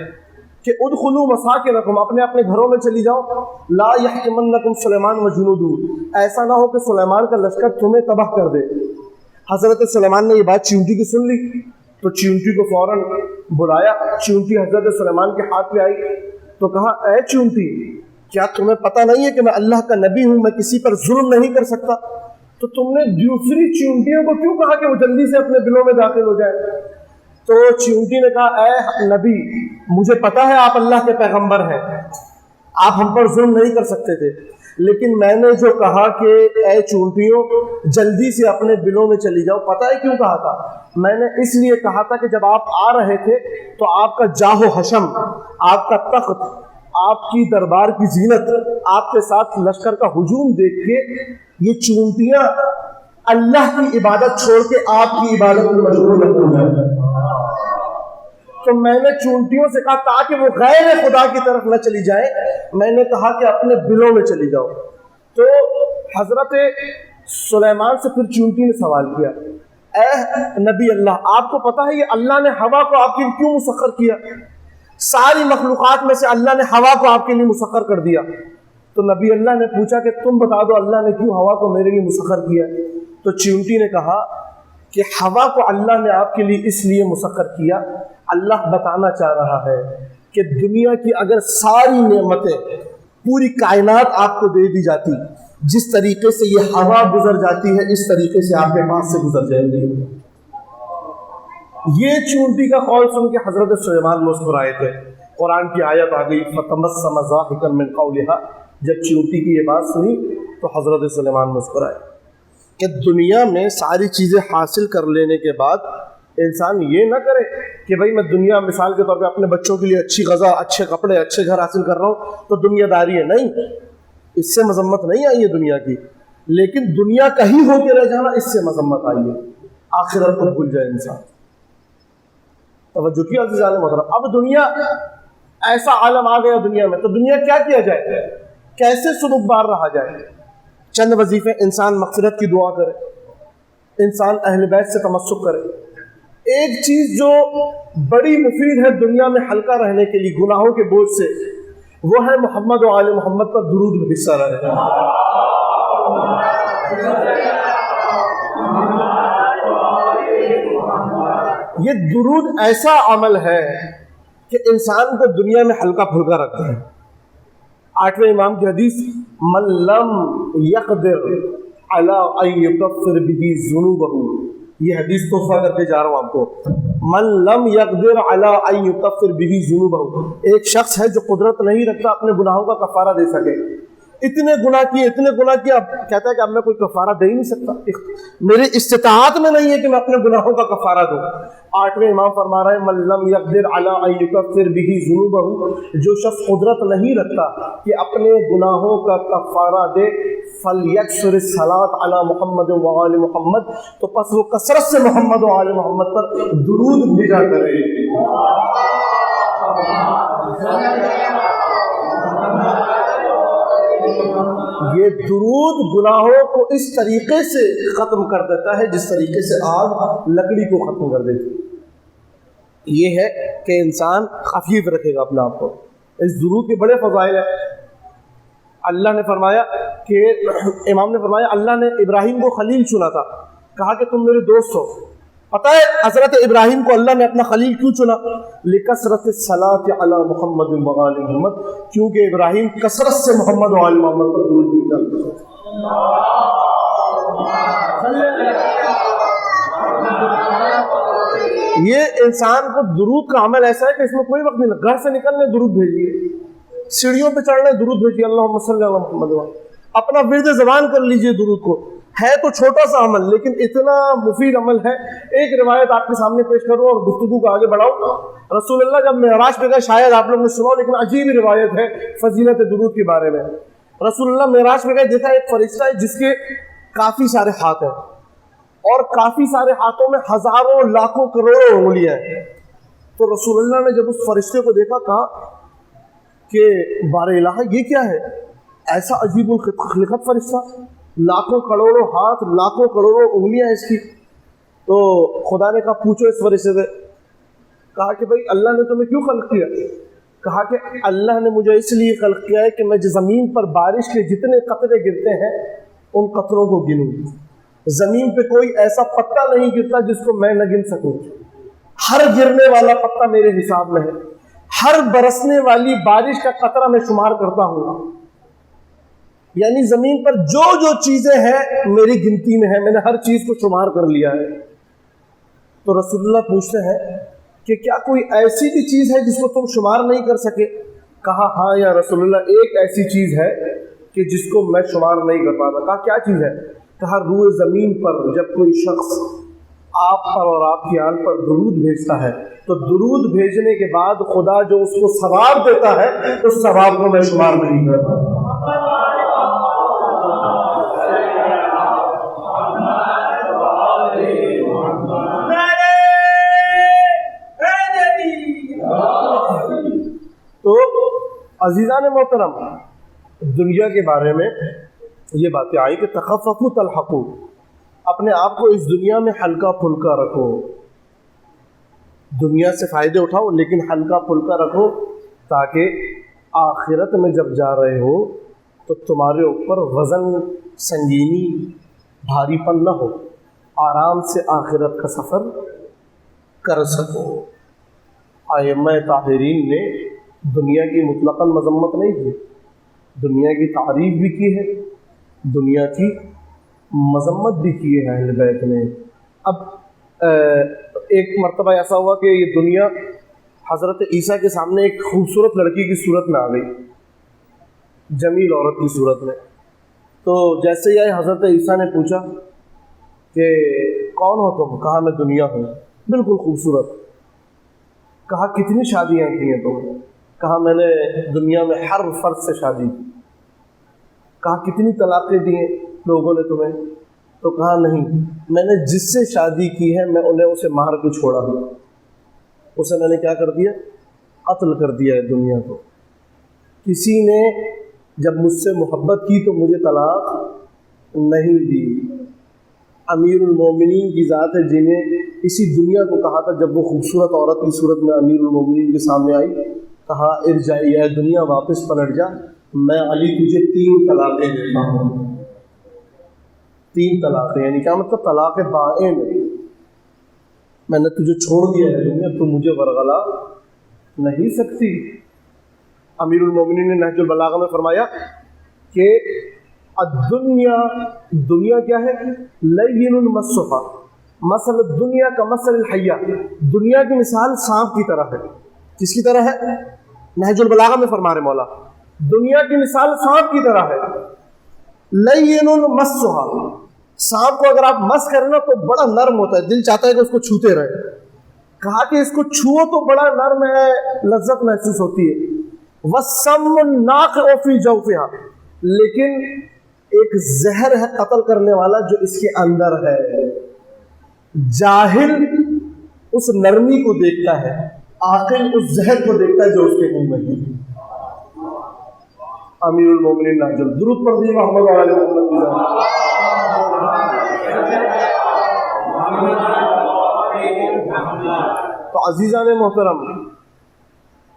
کہ ادخلوا مساکنکم، اپنے اپنے گھروں میں چلی جاؤ، لا یحطمنکم سلیمان وجنودہ، ایسا نہ ہو کہ سلیمان کا لشکر تمہیں تباہ کر دے۔ حضرت سلیمان نے یہ بات چیونٹی کی سن لی تو چیونٹی کو فوراً بلایا، چیونٹی حضرت سلیمان کے ہاتھ میں آئی تو کہا اے چیونٹی کیا تمہیں پتہ نہیں ہے کہ میں اللہ کا نبی ہوں، میں کسی پر ظلم نہیں کر سکتا؟ تو تم نے دوسری چیونٹیوں کو کیوں کہا کہ وہ جلدی سے اپنے دلوں میں داخل ہو جائے؟ تو چیونٹی نے کہا اے نبی مجھے پتہ ہے آپ اللہ کے پیغمبر ہیں، آپ ہم پر ظلم نہیں کر سکتے تھے، لیکن میں نے جو کہا کہ اے چونٹیوں جلدی سے اپنے دلوں میں چلی جاؤ، پتہ ہے کیوں کہا تھا؟ میں نے اس لیے کہا تھا کہ جب آپ آ رہے تھے تو آپ کا جاہ و حشم، آپ کا تخت، آپ کی دربار کی زینت، آپ کے ساتھ لشکر کا ہجوم دیکھ کے یہ چونٹیاں اللہ کی عبادت چھوڑ کے آپ کی عبادت میں مشغول ہو جائیں۔ تو میں نے چونٹیوں سے کہا تاکہ وہ غیر خدا کی طرف نہ چلی جائیں، میں نے کہا کہ اپنے دلوں میں چلی جاؤ۔ تو حضرت سلیمان سے پھر چونٹی نے سوال کیا اے نبی اللہ، آپ کو پتہ ہے یہ اللہ نے ہوا کو آپ کے لیے کیوں مسخر کیا؟ ساری مخلوقات میں سے اللہ نے ہوا کو آپ کے لیے مسخر کر دیا۔ تو نبی اللہ نے پوچھا کہ تم بتا دو اللہ نے کیوں ہوا کو میرے لیے مسخر کیا؟ تو چیونٹی نے کہا کہ ہوا کو اللہ نے آپ کے لیے اس لیے مسخر کیا، اللہ بتانا چاہ رہا ہے کہ دنیا کی اگر ساری نعمتیں، پوری کائنات آپ کو دے دی جاتی، جس طریقے سے یہ ہوا گزر جاتی ہے اس طریقے سے آپ کے پاس سے گزر جائے گی۔ یہ چونٹی کا قول سن کے حضرت سلیمان مسکرائے تھے۔ قرآن کی آیت آ گئی فَتَبَسَّمَ ضَاحِكًا مِنْ قَوْلِهَا، جب چونٹی کی یہ بات سنی تو حضرت سلیمان مسکرائے کہ دنیا میں ساری چیزیں حاصل کر لینے کے بعد انسان یہ نہ کرے کہ بھائی میں دنیا مثال کے طور پہ اپنے بچوں کے لیے اچھی غذا، اچھے کپڑے، اچھے گھر حاصل کر رہا ہوں تو دنیا داری ہے، نہیں، اس سے مذمت نہیں آئی ہے دنیا کی، لیکن دنیا کا ہی ہو کے رہ جانا اس سے مذمت آئی ہے۔ آخرت کو بھول جائے انسان. توجہ کیا عزیزان محترم. اب دنیا ایسا عالم آ گیا دنیا میں, تو دنیا کیا کیا جائے, کیسے سلوک بار رہا جائے؟ چند وظیفے. انسان مغفرت کی دعا کرے, انسان اہل بیت سے تمسک کرے. ایک چیز جو بڑی مفید ہے دنیا میں ہلکا رہنے کے لیے گناہوں کے بوجھ سے, وہ ہے محمد و آل محمد پر درود میں حصہ رہے. یہ درود ایسا عمل ہے کہ انسان کو دنیا میں ہلکا پھلکا رکھتا ہے. 8ویں امام کی حدیث, من لم یقدر علی ان یکفر به ذنوبہ, یہ حدیث تحفہ کر کے جا رہا ہوں آپ کو. من لم یقدر علی ان یکفر به ذنوبہ, ایک شخص ہے جو قدرت نہیں رکھتا اپنے گناہوں کا کفارہ دے سکے. اتنے گناہ کیے, اب کہتا ہے کہ اب میں کوئی کفارہ دے ہی نہیں سکتا, میرے استطاعت میں نہیں ہے کہ میں اپنے گناہوں کا کفارہ دوں. 8ویں امام فرما رہے ہیں, من لم یقدر علی ان یکفر به ذنوبہ, جو شخص قدرت نہیں رکھتا کہ اپنے گناہوں کا کفارہ دے, فلیکثر الصلاۃ علی محمد و آل محمد, تو پس وہ کثرت سے محمد و آل محمد پر درود بھیجا کرے. یہ درود گناہوں کو اس طریقے سے ختم کر دیتا ہے جس طریقے سے آگ لکڑی کو ختم کر دیتی. یہ ہے کہ انسان خفیف رکھے گا اپنے آپ کو. اس درود کے بڑے فضائل ہیں. اللہ نے فرمایا کہ امام نے فرمایا اللہ نے ابراہیم کو خلیل چنا تھا, کہا کہ تم میرے دوست ہو. پتہ ہے حضرت ابراہیم کو اللہ نے اپنا خلیل کیوں چنا؟ لکثرت الصلاۃ علی محمد و آل محمد, کیونکہ ابراہیم کثرت سے محمد و آل محمد پر درود بھیجا کرتے تھے. یہ انسان کو درود کا عمل ایسا ہے کہ اس میں کوئی وقت نہیں لگا. گھر سے نکلنے درود بھیجیے, سیڑھیوں پہ چڑھنے درود بھیجیے, اللہم صلی علی محمد. اپنا ورد زبان کر لیجئے درود کو. ہے تو چھوٹا سا عمل لیکن اتنا مفید عمل ہے. ایک روایت آپ کے سامنے پیش کروں اور گفتگو کو آگے بڑھاؤں. رسول اللہ جب معراج پہ گئے, شاید آپ لوگ نے سنا, لیکن عجیب روایت ہے فضیلت درود کے بارے میں. رسول اللہ معراج پہ گئے, دیکھا ایک فرشتہ ہے جس کے کافی سارے ہاتھ ہیں, اور کافی سارے ہاتھوں میں ہزاروں لاکھوں کروڑوں انگلیاں ہیں. تو رسول اللہ نے جب اس فرشتے کو دیکھا, کہا کہ بار الہ یہ کیا ہے, ایسا عجیب الخلقت فرشتہ, لاکھوں کروڑوں ہاتھ, لاکھوں کروڑوں انگلیاں اس کی. تو خدا نے کہا پوچھو اس فرشتے سے. کہا کہ بھائی اللہ نے تمہیں کیوں خلق کیا؟ کہا کہ اللہ نے مجھے اس لیے خلق کیا ہے کہ میں زمین پر بارش کے جتنے قطرے گرتے ہیں ان قطروں کو گنوں. زمین پہ کوئی ایسا پتا نہیں گرتا جس کو میں نہ گن سکوں. ہر گرنے والا پتا میرے حساب میں ہے, ہر برسنے والی بارش کا قطرہ میں شمار کرتا ہوں. یعنی زمین پر جو جو چیزیں ہیں میری گنتی میں ہے, میں نے ہر چیز کو شمار کر لیا ہے. تو رسول اللہ پوچھتے ہیں کہ کیا کوئی ایسی بھی چیز ہے جس کو تم شمار نہیں کر سکے؟ کہا ہاں یا رسول اللہ, ایک ایسی چیز ہے کہ جس کو میں شمار نہیں کر پاتا. کہا کیا چیز ہے؟ کہا روئے زمین پر جب کوئی شخص آپ پر اور آپ کی آل پر درود بھیجتا ہے تو درود بھیجنے کے بعد خدا جو اس کو ثواب دیتا ہے اس ثواب کو میں شمار نہیں کرتا. تو عزیزان محترم, دنیا کے بارے میں یہ باتیں آئی کہ تخففوا تلحقوا, اپنے آپ کو اس دنیا میں ہلکا پھلکا رکھو. دنیا سے فائدے اٹھاؤ لیکن ہلکا پھلکا رکھو, تاکہ آخرت میں جب جا رہے ہو تو تمہارے اوپر وزن, سنگینی, بھاری پن نہ ہو, آرام سے آخرت کا سفر کر سکو. ائمہ طاہرین نے دنیا کی مطلقاً مذمت نہیں کی, دنیا کی تعریف بھی کی ہے, دنیا کی مذمت بھی کی ہے اہل بیت نے. اب ایک مرتبہ ایسا ہوا کہ یہ دنیا حضرت عیسیٰ کے سامنے ایک خوبصورت لڑکی کی صورت میں آ گئی, جمیل عورت کی صورت میں. تو جیسے ہی حضرت عیسیٰ نے پوچھا کہ کون ہو تم؟ کہا میں دنیا ہوں, بالکل خوبصورت. کہا کتنی شادیاں کی ہیں تم؟ کہا میں نے دنیا میں ہر فرد سے شادی کی. کہا کتنی طلاقیں دی ہیں لوگوں نے تمہیں؟ تو کہا نہیں، میں نے جس سے شادی کی ہے میں انہیں اسے مار کے چھوڑا ہوں، اسے میں نے کیا کر دیا؟ قتل کر دیا ہے دنیا کو۔ کسی نے جب مجھ سے محبت کی تو مجھے طلاق نہیں دی۔ امیر المومنین کی ذات ہے جنہیں اسی دنیا کو کہا تھا جب وہ خوبصورت عورت کی صورت میں امیر المومنین کے سامنے آئی، کہا ارجعی اے دنیا واپس پلٹ جا، میں علی تجھے 3 طلاقیں دیتا ہوں۔ 3 طلاقیں یعنی کیا مطلب؟ طلاق بائن، میں نے تجھے چھوڑ دیا ہے دنیا، تو مجھے ورغلا نہیں سکتی۔ امیر المومنین نے نہج البلاغہ میں فرمایا کہ دنیا کیا ہے؟ لین مسھا مثل الدنیا کا مثل الحیہ، دنیا کی مثال سانپ کی طرح ہے۔ کس کی طرح ہے؟ نہج البلاغہ میں فرما رہے مولا، دنیا کی مثال سانپ کی طرح ہے۔ لین مسھا، سانپ کو اگر آپ مس کریں نا تو بڑا نرم ہوتا ہے، دل چاہتا ہے کہ اس کو چھوتے رہے۔ کہا کہ اس کو چھو تو بڑا نرم ہے، لذت محسوس ہوتی ہے۔ وَالسَّمُّ النَّاقِعُ فِي جَوْفِهَا، لیکن ایک زہر ہے قتل کرنے والا جو اس کے اندر ہے۔ جاہل اس نرمی کو دیکھتا ہے، عاقل اس زہر کو دیکھتا ہے جو اس کے منہ میں ہے۔ امیر المومنین ناجل درود پر دی محمد علیہ وسلم۔ تو عزیزان محترم،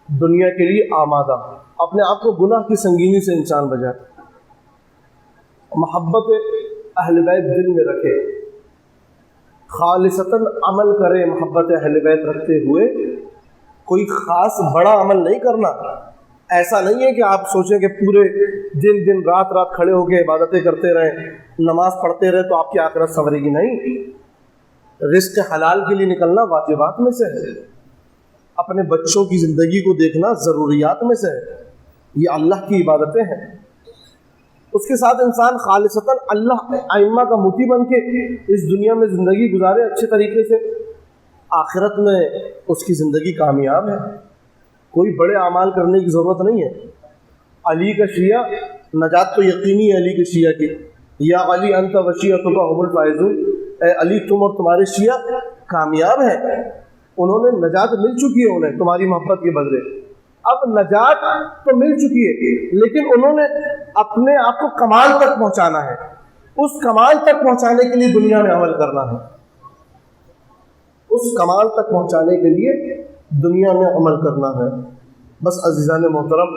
دنیا کے لیے آمادہ، اپنے آپ کو گناہ کی سنگینی سے انسان بچائے، محبت اہل بیت دل میں رکھے، خالصتاً عمل کرے محبت اہل بیت رکھتے ہوئے، کوئی خاص بڑا عمل نہیں کرنا۔ ایسا نہیں ہے کہ آپ سوچیں کہ پورے دن رات کھڑے ہو کے عبادتیں کرتے رہیں، نماز پڑھتے رہے تو آپ کی آخرت سنورے گی، نہیں۔ رزق حلال کے لیے نکلنا واجبات میں سے ہے، اپنے بچوں کی زندگی کو دیکھنا ضروریات میں سے ہے، یہ اللہ کی عبادتیں ہیں۔ اس کے ساتھ انسان خالصتاً اللہ ائمہ کا مطیع بن کے اس دنیا میں زندگی گزارے اچھے طریقے سے، آخرت میں اس کی زندگی کامیاب ہے۔ کوئی بڑے اعمال کرنے کی ضرورت نہیں ہے۔ علی کا شیعہ، نجات تو یقینی ہے علی کے شیعہ کی، یا علی انت و شیعتک هم الفائزون، اے علی تم اور تمہارے شیعہ کامیاب ہیں، انہوں نے نجات مل چکی ہے انہیں تمہاری محبت کے بدلے۔ اب نجات تو مل چکی ہے لیکن انہوں نے اپنے آپ کو کمال تک پہنچانا ہے، اس کمال تک پہنچانے کے لیے دنیا میں عمل کرنا ہے، اس کمال تک پہنچانے کے لیے دنیا میں عمل کرنا ہے۔ بس عزیزان محترم،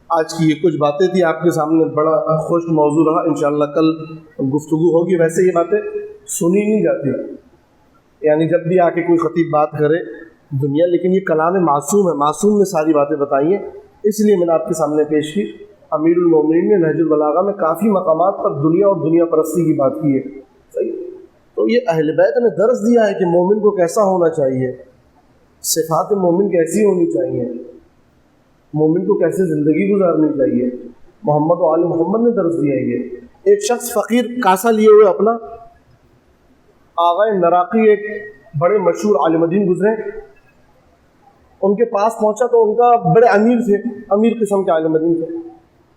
آج کی یہ کچھ باتیں تھی آپ کے سامنے، بڑا خوش موضوع رہا، انشاءاللہ کل گفتگو ہوگی۔ ویسے یہ باتیں سنی نہیں جاتی، یعنی جب بھی آ کے کوئی خطیب بات کرے دنیا، لیکن یہ کلام معصوم ہے، معصوم نے ساری باتیں بتائی ہیں، اس لیے میں نے آپ کے سامنے پیش کی۔ امیر المومنین نے نہج البلاغہ میں کافی مقامات پر دنیا اور دنیا پرستی کی بات کی ہے، صحیح؟ تو یہ اہل بیت نے درس دیا ہے کہ مومن کو کیسا ہونا چاہیے، صفات مومن کیسی ہونی چاہیے، مومن کو کیسے زندگی گزارنی چاہیے، محمد و آل محمد نے درس دیا ہے یہ۔ ایک شخص فقیر کاسا لیے ہوئے اپنا، آغا نراقی ایک بڑے مشہور عالم دین گزرے، ان کے پاس پہنچا تو ان کا بڑے امیر تھے، امیر قسم کے عالم دین تھے۔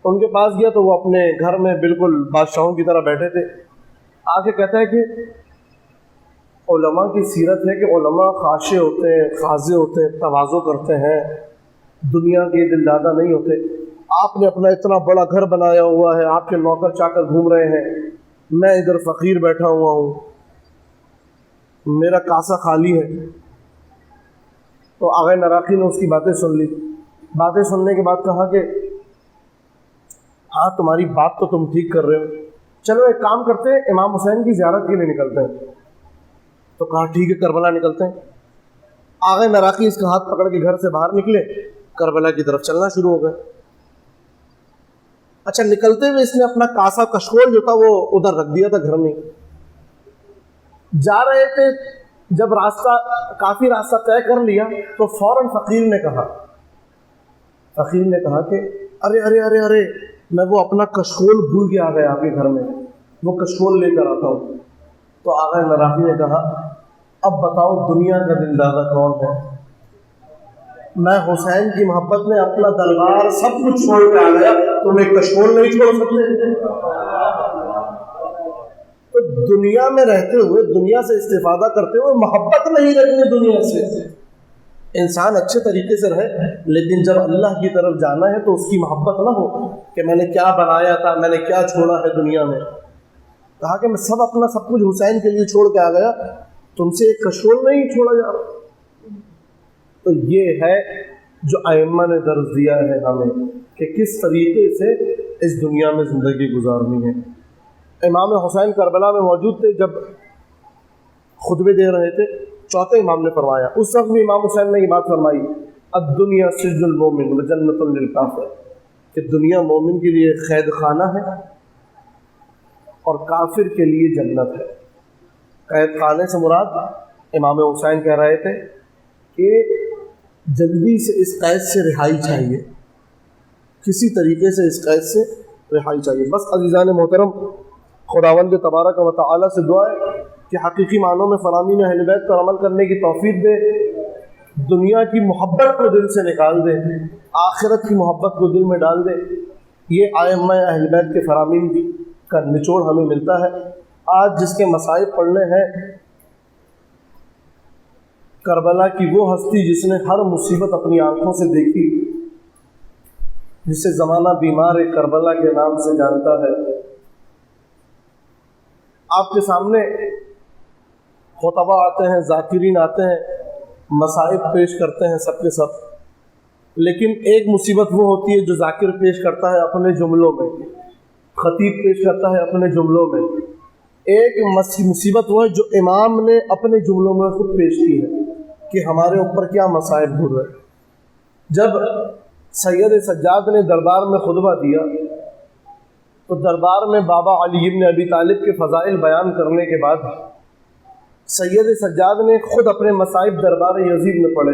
ان کے پاس گیا تو وہ اپنے گھر میں بالکل بادشاہوں کی طرح بیٹھے تھے۔ آ کے کہتا ہے کہ علماء کی سیرت ہے کہ علماء خاشع ہوتے ہیں، خاضع ہوتے ہیں، تواضع کرتے ہیں، دنیا کے دل دادہ نہیں ہوتے۔ آپ نے اپنا اتنا بڑا گھر بنایا ہوا ہے، آپ کے نوکر چاکر گھوم رہے ہیں، میں ادھر فقیر بیٹھا ہوا ہوں، میرا کاسا خالی ہے۔ تو آغا نراقی نے اس کی باتیں سن لی، باتیں سننے کے بعد کہا کہ ہاں تمہاری بات تو تم ٹھیک کر رہے ہو، چلو ایک کام کرتے ہیں، امام حسین کی زیارت کے لیے نکلتے ہیں۔ تو کہا ٹھیک ہے، کربلا نکلتے ہیں۔ آغا نراقی اس کا ہاتھ پکڑ کے گھر سے باہر نکلے، کربلا کی طرف چلنا شروع ہو گئے۔ اچھا، نکلتے ہوئے اس نے اپنا کاسا کشکول جو تھا وہ ادھر رکھ دیا تھا گھر میں۔ جا رہے تھے، جب کافی راستہ طے کر لیا تو فوراً فقیر نے کہا کہ ارے ارے ارے ارے، میں وہ اپنا کشکول بھول کے آ گیا آپ کے گھر میں، وہ کشکول لے کر آتا ہوں۔ تو آغا نراقی نے کہا اب بتاؤ دنیا کا دل دادہ کون ہے؟ میں حسین کی محبت میں اپنا دربار سب کچھ چھوڑ کے آ گیا، تم ایک کشکول نہیں چھوڑ سکتے؟ تو دنیا میں رہتے ہوئے، دنیا سے استفادہ کرتے ہوئے محبت نہیں رکھنی دنیا سے. انسان اچھے طریقے سے رہے، لیکن جب اللہ کی طرف جانا ہے تو اس کی محبت نہ ہو کہ میں نے کیا بنایا تھا، میں نے کیا چھوڑا ہے دنیا میں. کہا کہ میں اپنا سب کچھ حسین کے لیے چھوڑ کے آ گیا، تم سے ایک کشول نہیں چھوڑا جا رہا. تو یہ ہے جو ائمہ نے درس دیا ہے ہمیں کہ کس طریقے سے اس دنیا میں زندگی گزارنی ہے. امام حسین کربلا میں موجود تھے جب خطبے دے رہے تھے. چوتھے امام نے فرمایا، اس وقت بھی امام حسین نے یہ بات فرمائی، الدنیا سجن المومن وجنت للکافر، کہ دنیا مومن کے لیے قید خانہ ہے اور کافر کے لیے جنت ہے. قید خانے سے مراد امام حسین کہہ رہے تھے کہ جلدی سے اس قید سے رہائی چاہیے، کسی طریقے سے اس قید سے رہائی چاہیے. بس عزیزان محترم، خداوند تبارک و تعالی سے دعا ہے کہ حقیقی معنوں میں فرامین اہل بیت پر عمل کرنے کی توفیق دے، دنیا کی محبت کو دل سے نکال دے، آخرت کی محبت کو دل میں ڈال دے. یہ ائمہ اہل بیت کے فرامین کا نچوڑ ہمیں ملتا ہے. آج جس کے مصائب پڑھنے ہیں، کربلا کی وہ ہستی جس نے ہر مصیبت اپنی آنکھوں سے دیکھی، جسے زمانہ بیمار کربلا کے نام سے جانتا ہے. آپ کے سامنے خطبہ آتے ہیں، ذاکرین آتے ہیں، مصائب پیش کرتے ہیں سب کے سب، لیکن ایک مصیبت وہ ہوتی ہے جو ذاکر پیش کرتا ہے اپنے جملوں میں، خطیب پیش کرتا ہے اپنے جملوں میں. ایک مصیبت وہ ہے جو امام نے اپنے جملوں میں خود پیش کی ہے کہ ہمارے اوپر کیا مصائب گر رہے. جب سید سجاد نے دربار میں خطبہ دیا تو دربار میں بابا علی ابن ابی طالب کے فضائل بیان کرنے کے بعد سید سجاد نے خود اپنے مصائب دربار یزید میں پڑھے،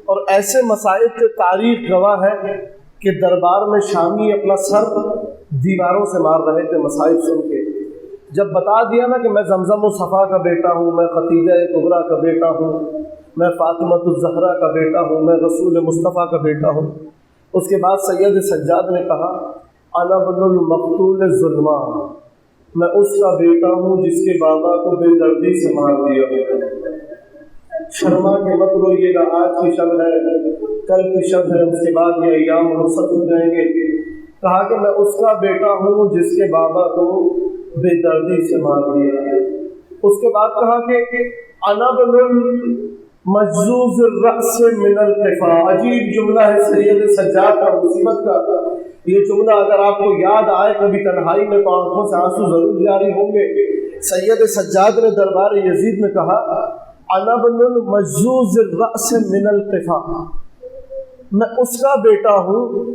اور ایسے مصائب کے تاریخ گواہ ہے کہ دربار میں شامی اپنا سر دیواروں سے مار رہے تھے مصائب سن کے. جب بتا دیا نا کہ میں زمزم و صفا کا بیٹا ہوں، میں خدیجہ کبریٰ کا بیٹا ہوں، میں فاطمۃ الزہرا کا بیٹا ہوں، میں رسول مصطفیٰ کا بیٹا ہوں، اس کے بعد سید سجاد نے کہا انا ابن المقتول ظلما، میں اس کا بیٹا ہوں جس کے بابا کو بے دردی سے مار دیا. شرما کے مت روئیے گا، آج کی شب ہے، کل کی شب ہے، اس کے بعد یہ ایام رخصت ہو جائیں گے. کہا کہ میں اس کا بیٹا ہوں جس کے بابا کو بے دردی سے مار دیا. اس کے بعد کہا کہ انا ابن المجزوز الرأس من القفا. عجیب جملہ ہے سید سجاد کا، مصیبت کا. یہ جملہ اگر آپ کو یاد آئے کبھی تنہائی میں تو آنکھوں سے آنسو ضرور جاری ہوں گے. سید سجاد نے دربار یزید میں کہا انا ابن المجزوز الرأس من القفا، میں اس کا بیٹا ہوں.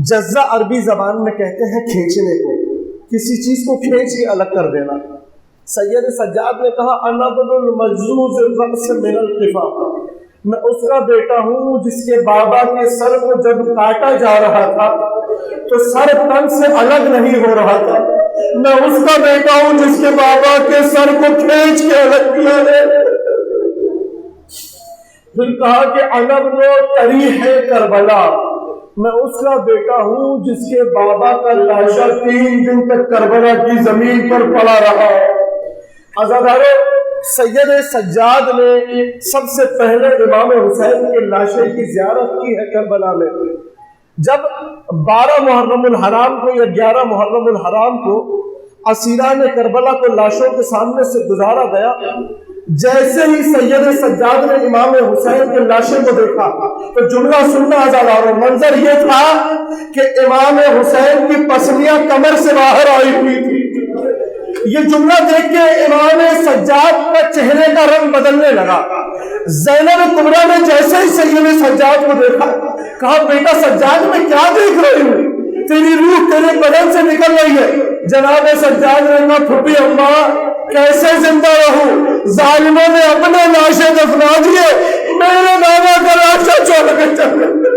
جزا عربی زبان میں کہتے ہیں کھینچنے کو، کسی چیز کو کھینچ کے الگ کر دینا. سید سجاد نے کہا انا ابن المجزوز الرأس من القفا، میں اس کا بیٹا ہوں جس کے بابا کے سر کو جب کاٹا جا رہا تھا تو سر تن سے الگ نہیں ہو رہا تھا. میں اس کا بیٹا ہوں جس کے بابا کے سر کو کھینچ کے الگ کیا ہے. پھر کہا کہ انا ابن طریح کربلا، میں اس کا بیٹا ہوں جس کے بابا کا لاشا 3 دن تک کربلا کی زمین پر پڑا رہا. عزادارو، سید سجاد نے سب سے پہلے امام حسین کے لاشے کی زیارت کی ہے کربلا میں. جب 12 محرم الحرام کو یا 11 محرم الحرام کو اسیران کربلا کو لاشوں کے سامنے سے گزارا گیا، جیسے ہی سید سجاد نے امام حسین کے لاشے کو دیکھا تو جملہ سننا آزادارو، منظر یہ تھا کہ امام حسین کی پسلیاں کمر سے باہر آئی ہوئی تھی. یہ جملہ دیکھ کے امام سجاد کا چہرے کا رنگ بدلنے لگا. زینب کبریٰ نے جیسے ہی سید سجاد کو دیکھا کہا بیٹا سجاد میں کیا دیکھ رہی ہوں، تیری روح تیرے بدن سے نکل رہی ہے. جناب سجاد نے کہا پھوپھی اماں کیسے زندہ رہوں، ظالموں نے اپنے لاشیں دفنا دیے، میرے نانا کا لاشا چھوڑ کے چل گئے.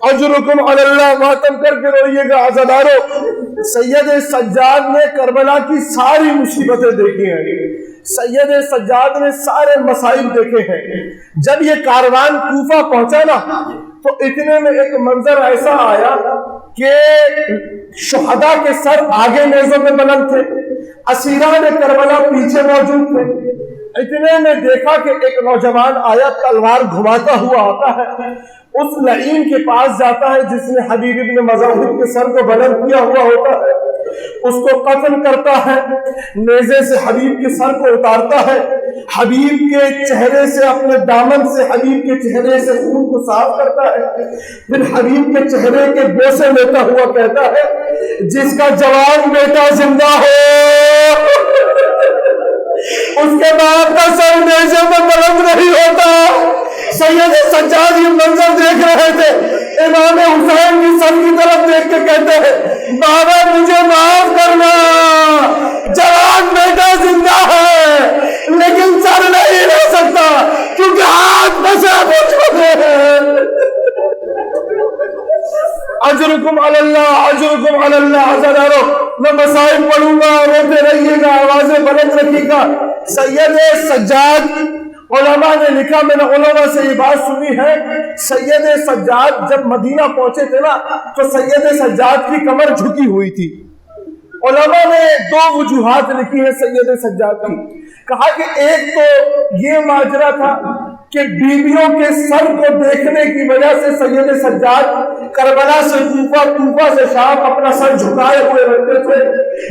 اجرکم علی اللہ، ماتم کر کے روئیے گا. عزادارو، سید سجاد نے کربلا کی ساری مصیبتیں دیکھی ہیں، سید سجاد نے سارے مصائب دیکھے ہیں. جب یہ کاروان کوفہ پہنچا نا تو اتنے میں ایک منظر ایسا آیا کہ شہداء کے سر آگے نیزوں میں بلند تھے، اسیران کربلا پیچھے موجود تھے۔ اتنے میں دیکھا کہ ایک نوجوان آیا، تلوار گھماتا ہوا آتا ہے، اس لعین کے پاس جاتا ہے جس نے حبیب ابن مظاہر کے سر کو بلند کیا ہوا ہوتا ہے، اس کو قتل کرتا ہے، نیزے سے حبیب کے سر کو اتارتا ہے، حبیب کے چہرے سے، اپنے دامن سے حبیب کے چہرے سے خون کو صاف کرتا ہے، پھر حبیب کے چہرے کے بوسے لیتا ہوا کہتا ہے جس کا جوان بیٹا زندہ ہو اس کے باپ کا سر نیزے میں بلند نہیں ہوتا۔ سید سجاد یہ منظر دیکھ رہے تھے، امام حسین کی سر کی طرف دیکھ کے کہتے ہیں بابا مجھے معاف کرنا، جوان بیٹا زندہ ہے لیکن سر نہیں رہ سکتا کیونکہ ہاتھ پسے ہو چکے ہیں۔ اجرکم علی اللہ، اجرکم علی اللہ۔ عزادارو میں مسائل پڑھوں گا، روتے رہیے گا، آوازیں بلند رکھیے گا۔ سید سجاد، علماء نے لکھا، میں نے علماء سے یہ بات سنی ہے، سید سجاد جب مدینہ پہنچے تھے نا تو سید سجاد کی کمر جھکی ہوئی تھی۔ علماء نے دو وجوہات لکھی ہیں سید سجاد کی، کہا کہ ایک تو یہ ماجرا تھا کہ بیویوں کے سر کو دیکھنے کی وجہ سے سید سجاد کربلا سے کوفہ، کوفہ سے شام اپنا سر جھکائے ہوئے رہتے تھے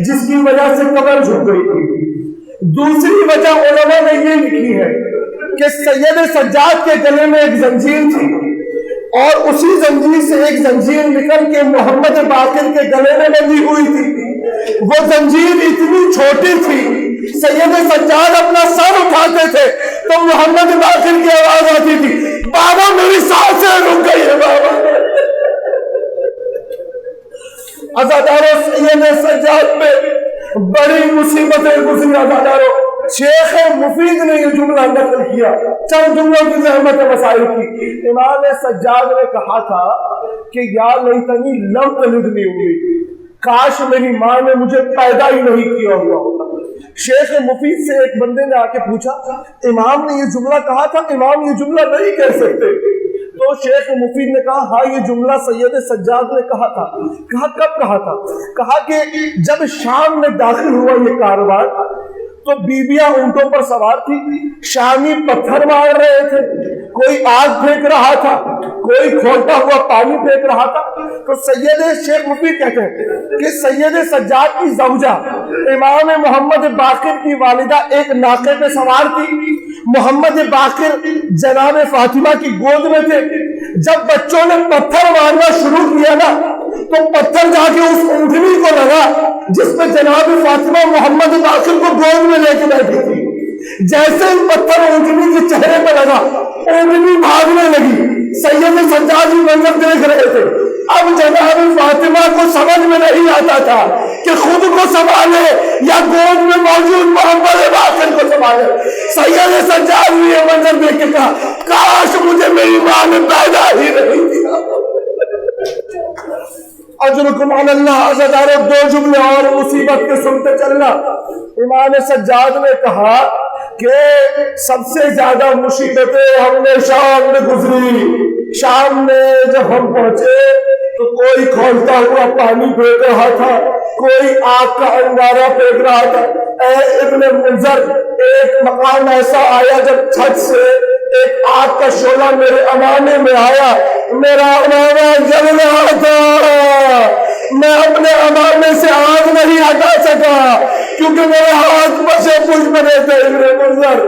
جس کی وجہ سے کمر جھک گئی تھی۔ دوسری وجہ علماء نے یہ لکھی ہے کہ سید سجاد کے گلے میں ایک زنجیر تھی اور اسی زنجیر سے ایک زنجیر نکل کے محمد باقر کے گلے میں بندھی ہوئی تھی۔ وہ زنجیر اتنی چھوٹی تھی، سید سجاد اپنا سر اٹھاتے تھے تو محمد باقر کی آواز آتی تھی بابا میری سانسیں رک گئی ہے بابا۔ عزادارو سید سجاد پہ بڑی مصیبتیں گزری۔ عزادارو شیخ مفید نے یہ جملہ نقل کیا، چند جملوں کی زحمت مسائل کی۔ امام سجاد نے کہا تھا کہ یا لیتنی لم تلدنی امی، کاش میری ماں نے مجھے پیدا ہی نہیں کیا ہوا ہوتا۔ شیخ مفید سے ایک بندے نے آ کے پوچھا امام نے یہ جملہ کہا تھا، امام یہ جملہ نہیں کہہ سکتے۔ تو شیخ مفید نے کہا ہاں یہ جملہ سید سجاد نے کہا تھا۔ کہا کب کہا تھا؟ کہا کہ جب شام میں داخل ہوا یہ کاروان تو بیویاں اونٹوں پر سوار تھی، شامی پتھر مار رہے تھے، کوئی آگ پھینک رہا تھا، کوئی کھولتا ہوا پانی پھینک رہا تھا۔ تو سید شیخ مفید کہتے ہیں کہ سید سجاد کی زوجہ امام محمد باقر کی والدہ ایک ناقے پہ سوار تھی، محمد باقر جناب فاطمہ کی گود میں تھے۔ جب بچوں نے پتھر مارنا شروع کیا نا تو پتھر جا کے اس اونٹنی کو لگا جس پہ جناب فاطمہ محمد باقر کو گود میں لے کے بیٹھی تھی۔ جیسے ہی پتھر اونٹنی کے چہرے پہ لگا اونٹنی بھاگنے لگی۔ سید سجاد منظر دیکھ رہے تھے۔ اب جناب فاطمہ کو سمجھ میں نہیں آتا تھا کہ خود کو سنبھالے یا گود میں موجود محمد باقر کو سنبھالے۔ سید سجاد نے یہ منظر دیکھ کے کہا کاش مجھے میری ماں نے پیدا ہی نہیں کیا۔ اجرکم علی اللہ۔ عزادارو دو جملے اور مصیبت کے سنتے چلنا۔ امام سجاد نے کہا کہ سب سے زیادہ مصیبتیں ہم نے شام میں گزری۔ شام میں جب ہم پہنچے تو کوئی کھولتا ہوا پانی پھینک رہا تھا، کوئی آگ کا انگارہ پھینک رہا تھا۔ اے ابن منظر، ایک مقام ایسا آیا جب چھت سے ایک آگ کا شعلہ میرے امامے میں آیا، میرا امامہ جل رہا تھا، میں اپنے امامے سے آگ نہیں ہٹا سکا کیونکہ میرے ہاتھ پسے پوچھ بنے تھے۔ ابن منظر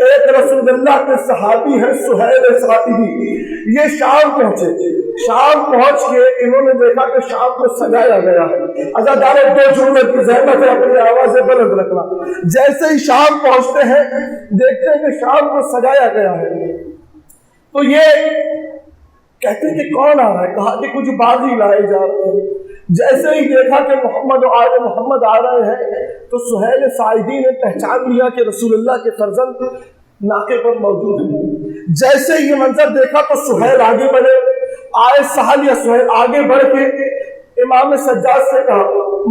ایک رسول اللہ کے صحابی ہیں سہیل ساعدی، یہ شام پہنچے۔ شام پہنچ کے انہوں نے دیکھا کہ شام کو سجایا گیا ہے۔ عزادارو دو جملے کی زحمت ہے اپنی آوازیں بلند رکھنا۔ جیسے ہی شام پہنچتے ہیں دیکھتے ہیں کہ شام کو سجایا گیا ہے تو یہ کہتے ہیں کہ کون آ رہا ہے؟ کہا کہ کچھ باغی لائے جا رہے ہیں۔ جیسے ہی دیکھا کہ محمد و آل محمد آ رہے ہیں تو سہیل ساعدی نے پہچان لیا کہ رسول اللہ کے فرزند ناکے پر موجود ہیں۔ جیسے ہی یہ منظر دیکھا تو سہیل آگے بڑھے، آئے سہل یا سہیل آگے بڑھ کے امام سجاد سے کہا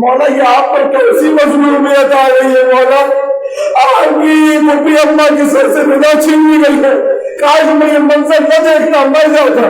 مولا یہ آپ پر کیسی مظلومیت آ رہی ہے مولا؟ آپ کی پھپھی اماں کی سر سے نگاہ چھین لی گئی ہے، کاش میں یہ منظر نہ دیکھتا مر جاتا۔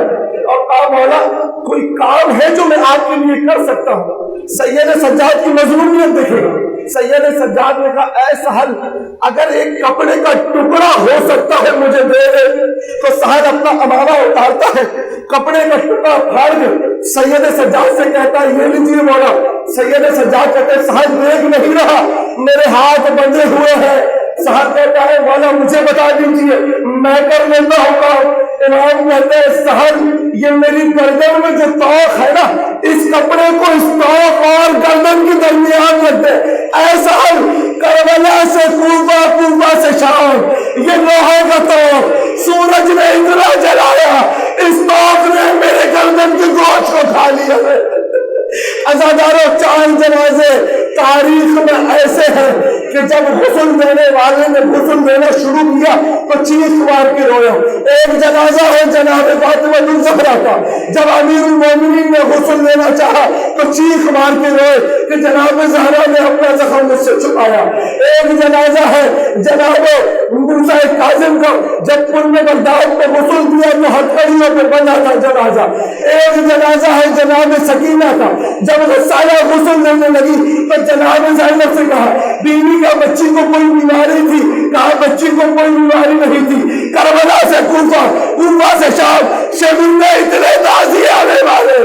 اور مولا کوئی کام ہے جو میں آپ کے لیے کر سکتا ہوں؟ سید سجاد کی مظلومیت دیکھیں۔ سید سجاد نے کہا اے سہل اگر ایک کپڑے کا ٹکڑا ہو سکتا ہے مجھے دے دے۔ تو سہل اپنا عمامہ اتارتا ہے، کپڑے کا ٹکڑا پھاڑ کے سید سجاد سے کہتا ہے یہ لیجیے مولا۔ سید سجاد کہتے ہیں سہل دیکھ نہیں رہا میرے ہاتھ بندھے ہوئے ہیں۔ سہل کہتا ہے مولا مجھے بتا دیجیے میں کر لیتا ہوں کام۔ امام کہتے ہیں سہل یہ میری گردن میں جو طوق ہے نا اس کپڑے کو اس طوق اور گردن کے درمیان رکھ دے۔ اے سہل کربلا سے کوفہ، کوفہ سے شام، یہ لوہے کا طوق سورج نے اتنا جلایا اس طوق نے میرے گردن کے گوشت کو کھا لیا ہے۔ عزاداروں چار جنازے تاریخ میں ایسے ہیں کہ جب غسل دینے والے نے غسل دینا شروع کیا تو چیخ مار کے رویا۔ ایک جنازہ ہے جناب فاطمہ الزہرا کا، جب امیر المومنین نے غسل دینا چاہا تو چیخ مار کے روئے کہ جناب زہرا نے اپنا زخم مجھ سے چھپایا۔ ایک جنازہ ہے جناب موسیٰ کاظم کا، جب پل میں بغداد میں غسل دیا تو ہتھکڑیوں پہ بنا تھا جنازہ۔ ایک جنازہ ہے جناب سکینہ کا، جب غسالہ غسل دینے لگی تو جناب زینب سے کہا بیوی کا بچی کو کوئی بیماری تھی؟ کہا بچی کو کوئی بیماری نہیں تھی۔ کربلا سے کوفہ، کوفہ سے شام، شبیر میں اتنے تازی آنے والے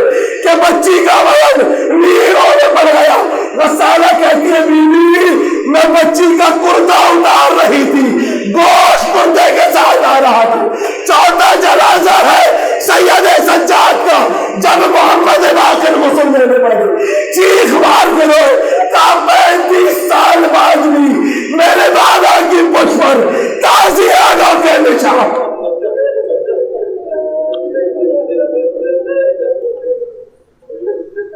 کہ بچی کا بدن نیروں میں پڑ گیا۔ غسالہ کہتی ہے بیوی میں بچی کا کرتا اتار رہی تھی، گوشت کردے کے ساتھ آ رہا تھا۔ چوتھا جنازہ ہے سید سجاد کا، جب محمد باقر غسل دینے پڑے چیخ مار کے روئے کہ 35 سال بعد بھی میرے دادا کی پشت پر تازیانوں کے نشان۔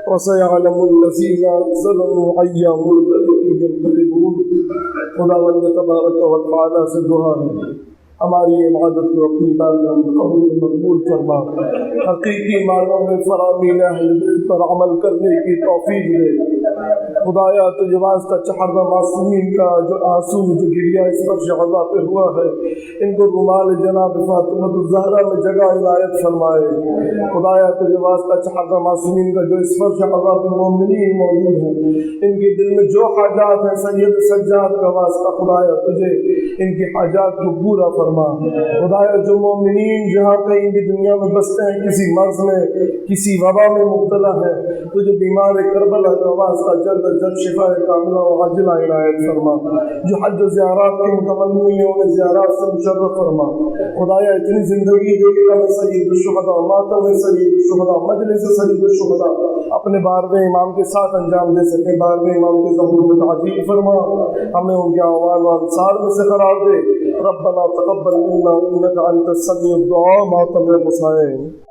وَسَيَعْلَمُ الَّذِينَ ظَلَمُوا أَيَّ مُنقَلِبٍ يَنقَلِبُونَ۔ خداوند تبارک و تعالیٰ سے دعا ہے ہماری عبادت کو اپنی بارگاہ میں قبول مقبول فرما، حقیقی معنوں میں فرامین اہل بیت پر عمل کرنے کی توفیق دے۔ خدایا تجھے واسطہ چہر معصومین کا جو آنسو جو گریا اس فرش غضا پہ ہوا ہے ان کو رومال جناب فاطمہ الزہرا میں جگہ عنایت فرمائے۔ خدایا تجھے واسطہ چہر معصومین کا جو اس فرش غضا پہ مومنین موجود ہیں ان کے دل میں جو حاجات ہیں سید سجاد کا واسطہ خدایا تجھے ان کی حاجات کو پورا فرما۔ خدایا جو مومنین جہاں کہیں بھی دنیا میں بستے ہیں کسی مرض میں کسی وبا میں مبتلا ہے تجھے بیمار کربلا کا واسطہ جلد از جلد شفا کاملہ و عاجلہ عنایت فرما۔ جو حج و زیارات کے متمنی ہیں انہیں زیارات سے مشرف فرما۔ خدایا اتنی زندگی دے کے ہمیں سید الشہداء، ماتم سید الشہداء، مجلس سید الشہداء اپنے 12ویں امام کے ساتھ انجام دے سکیں۔ 12ویں امام کے ظہور میں تعجیل فرما، ہمیں ان کے اعوان و انصار میں سے قرار دے۔ ربنا تقبل منا انك انت السميع الدعاء ماتم حسین۔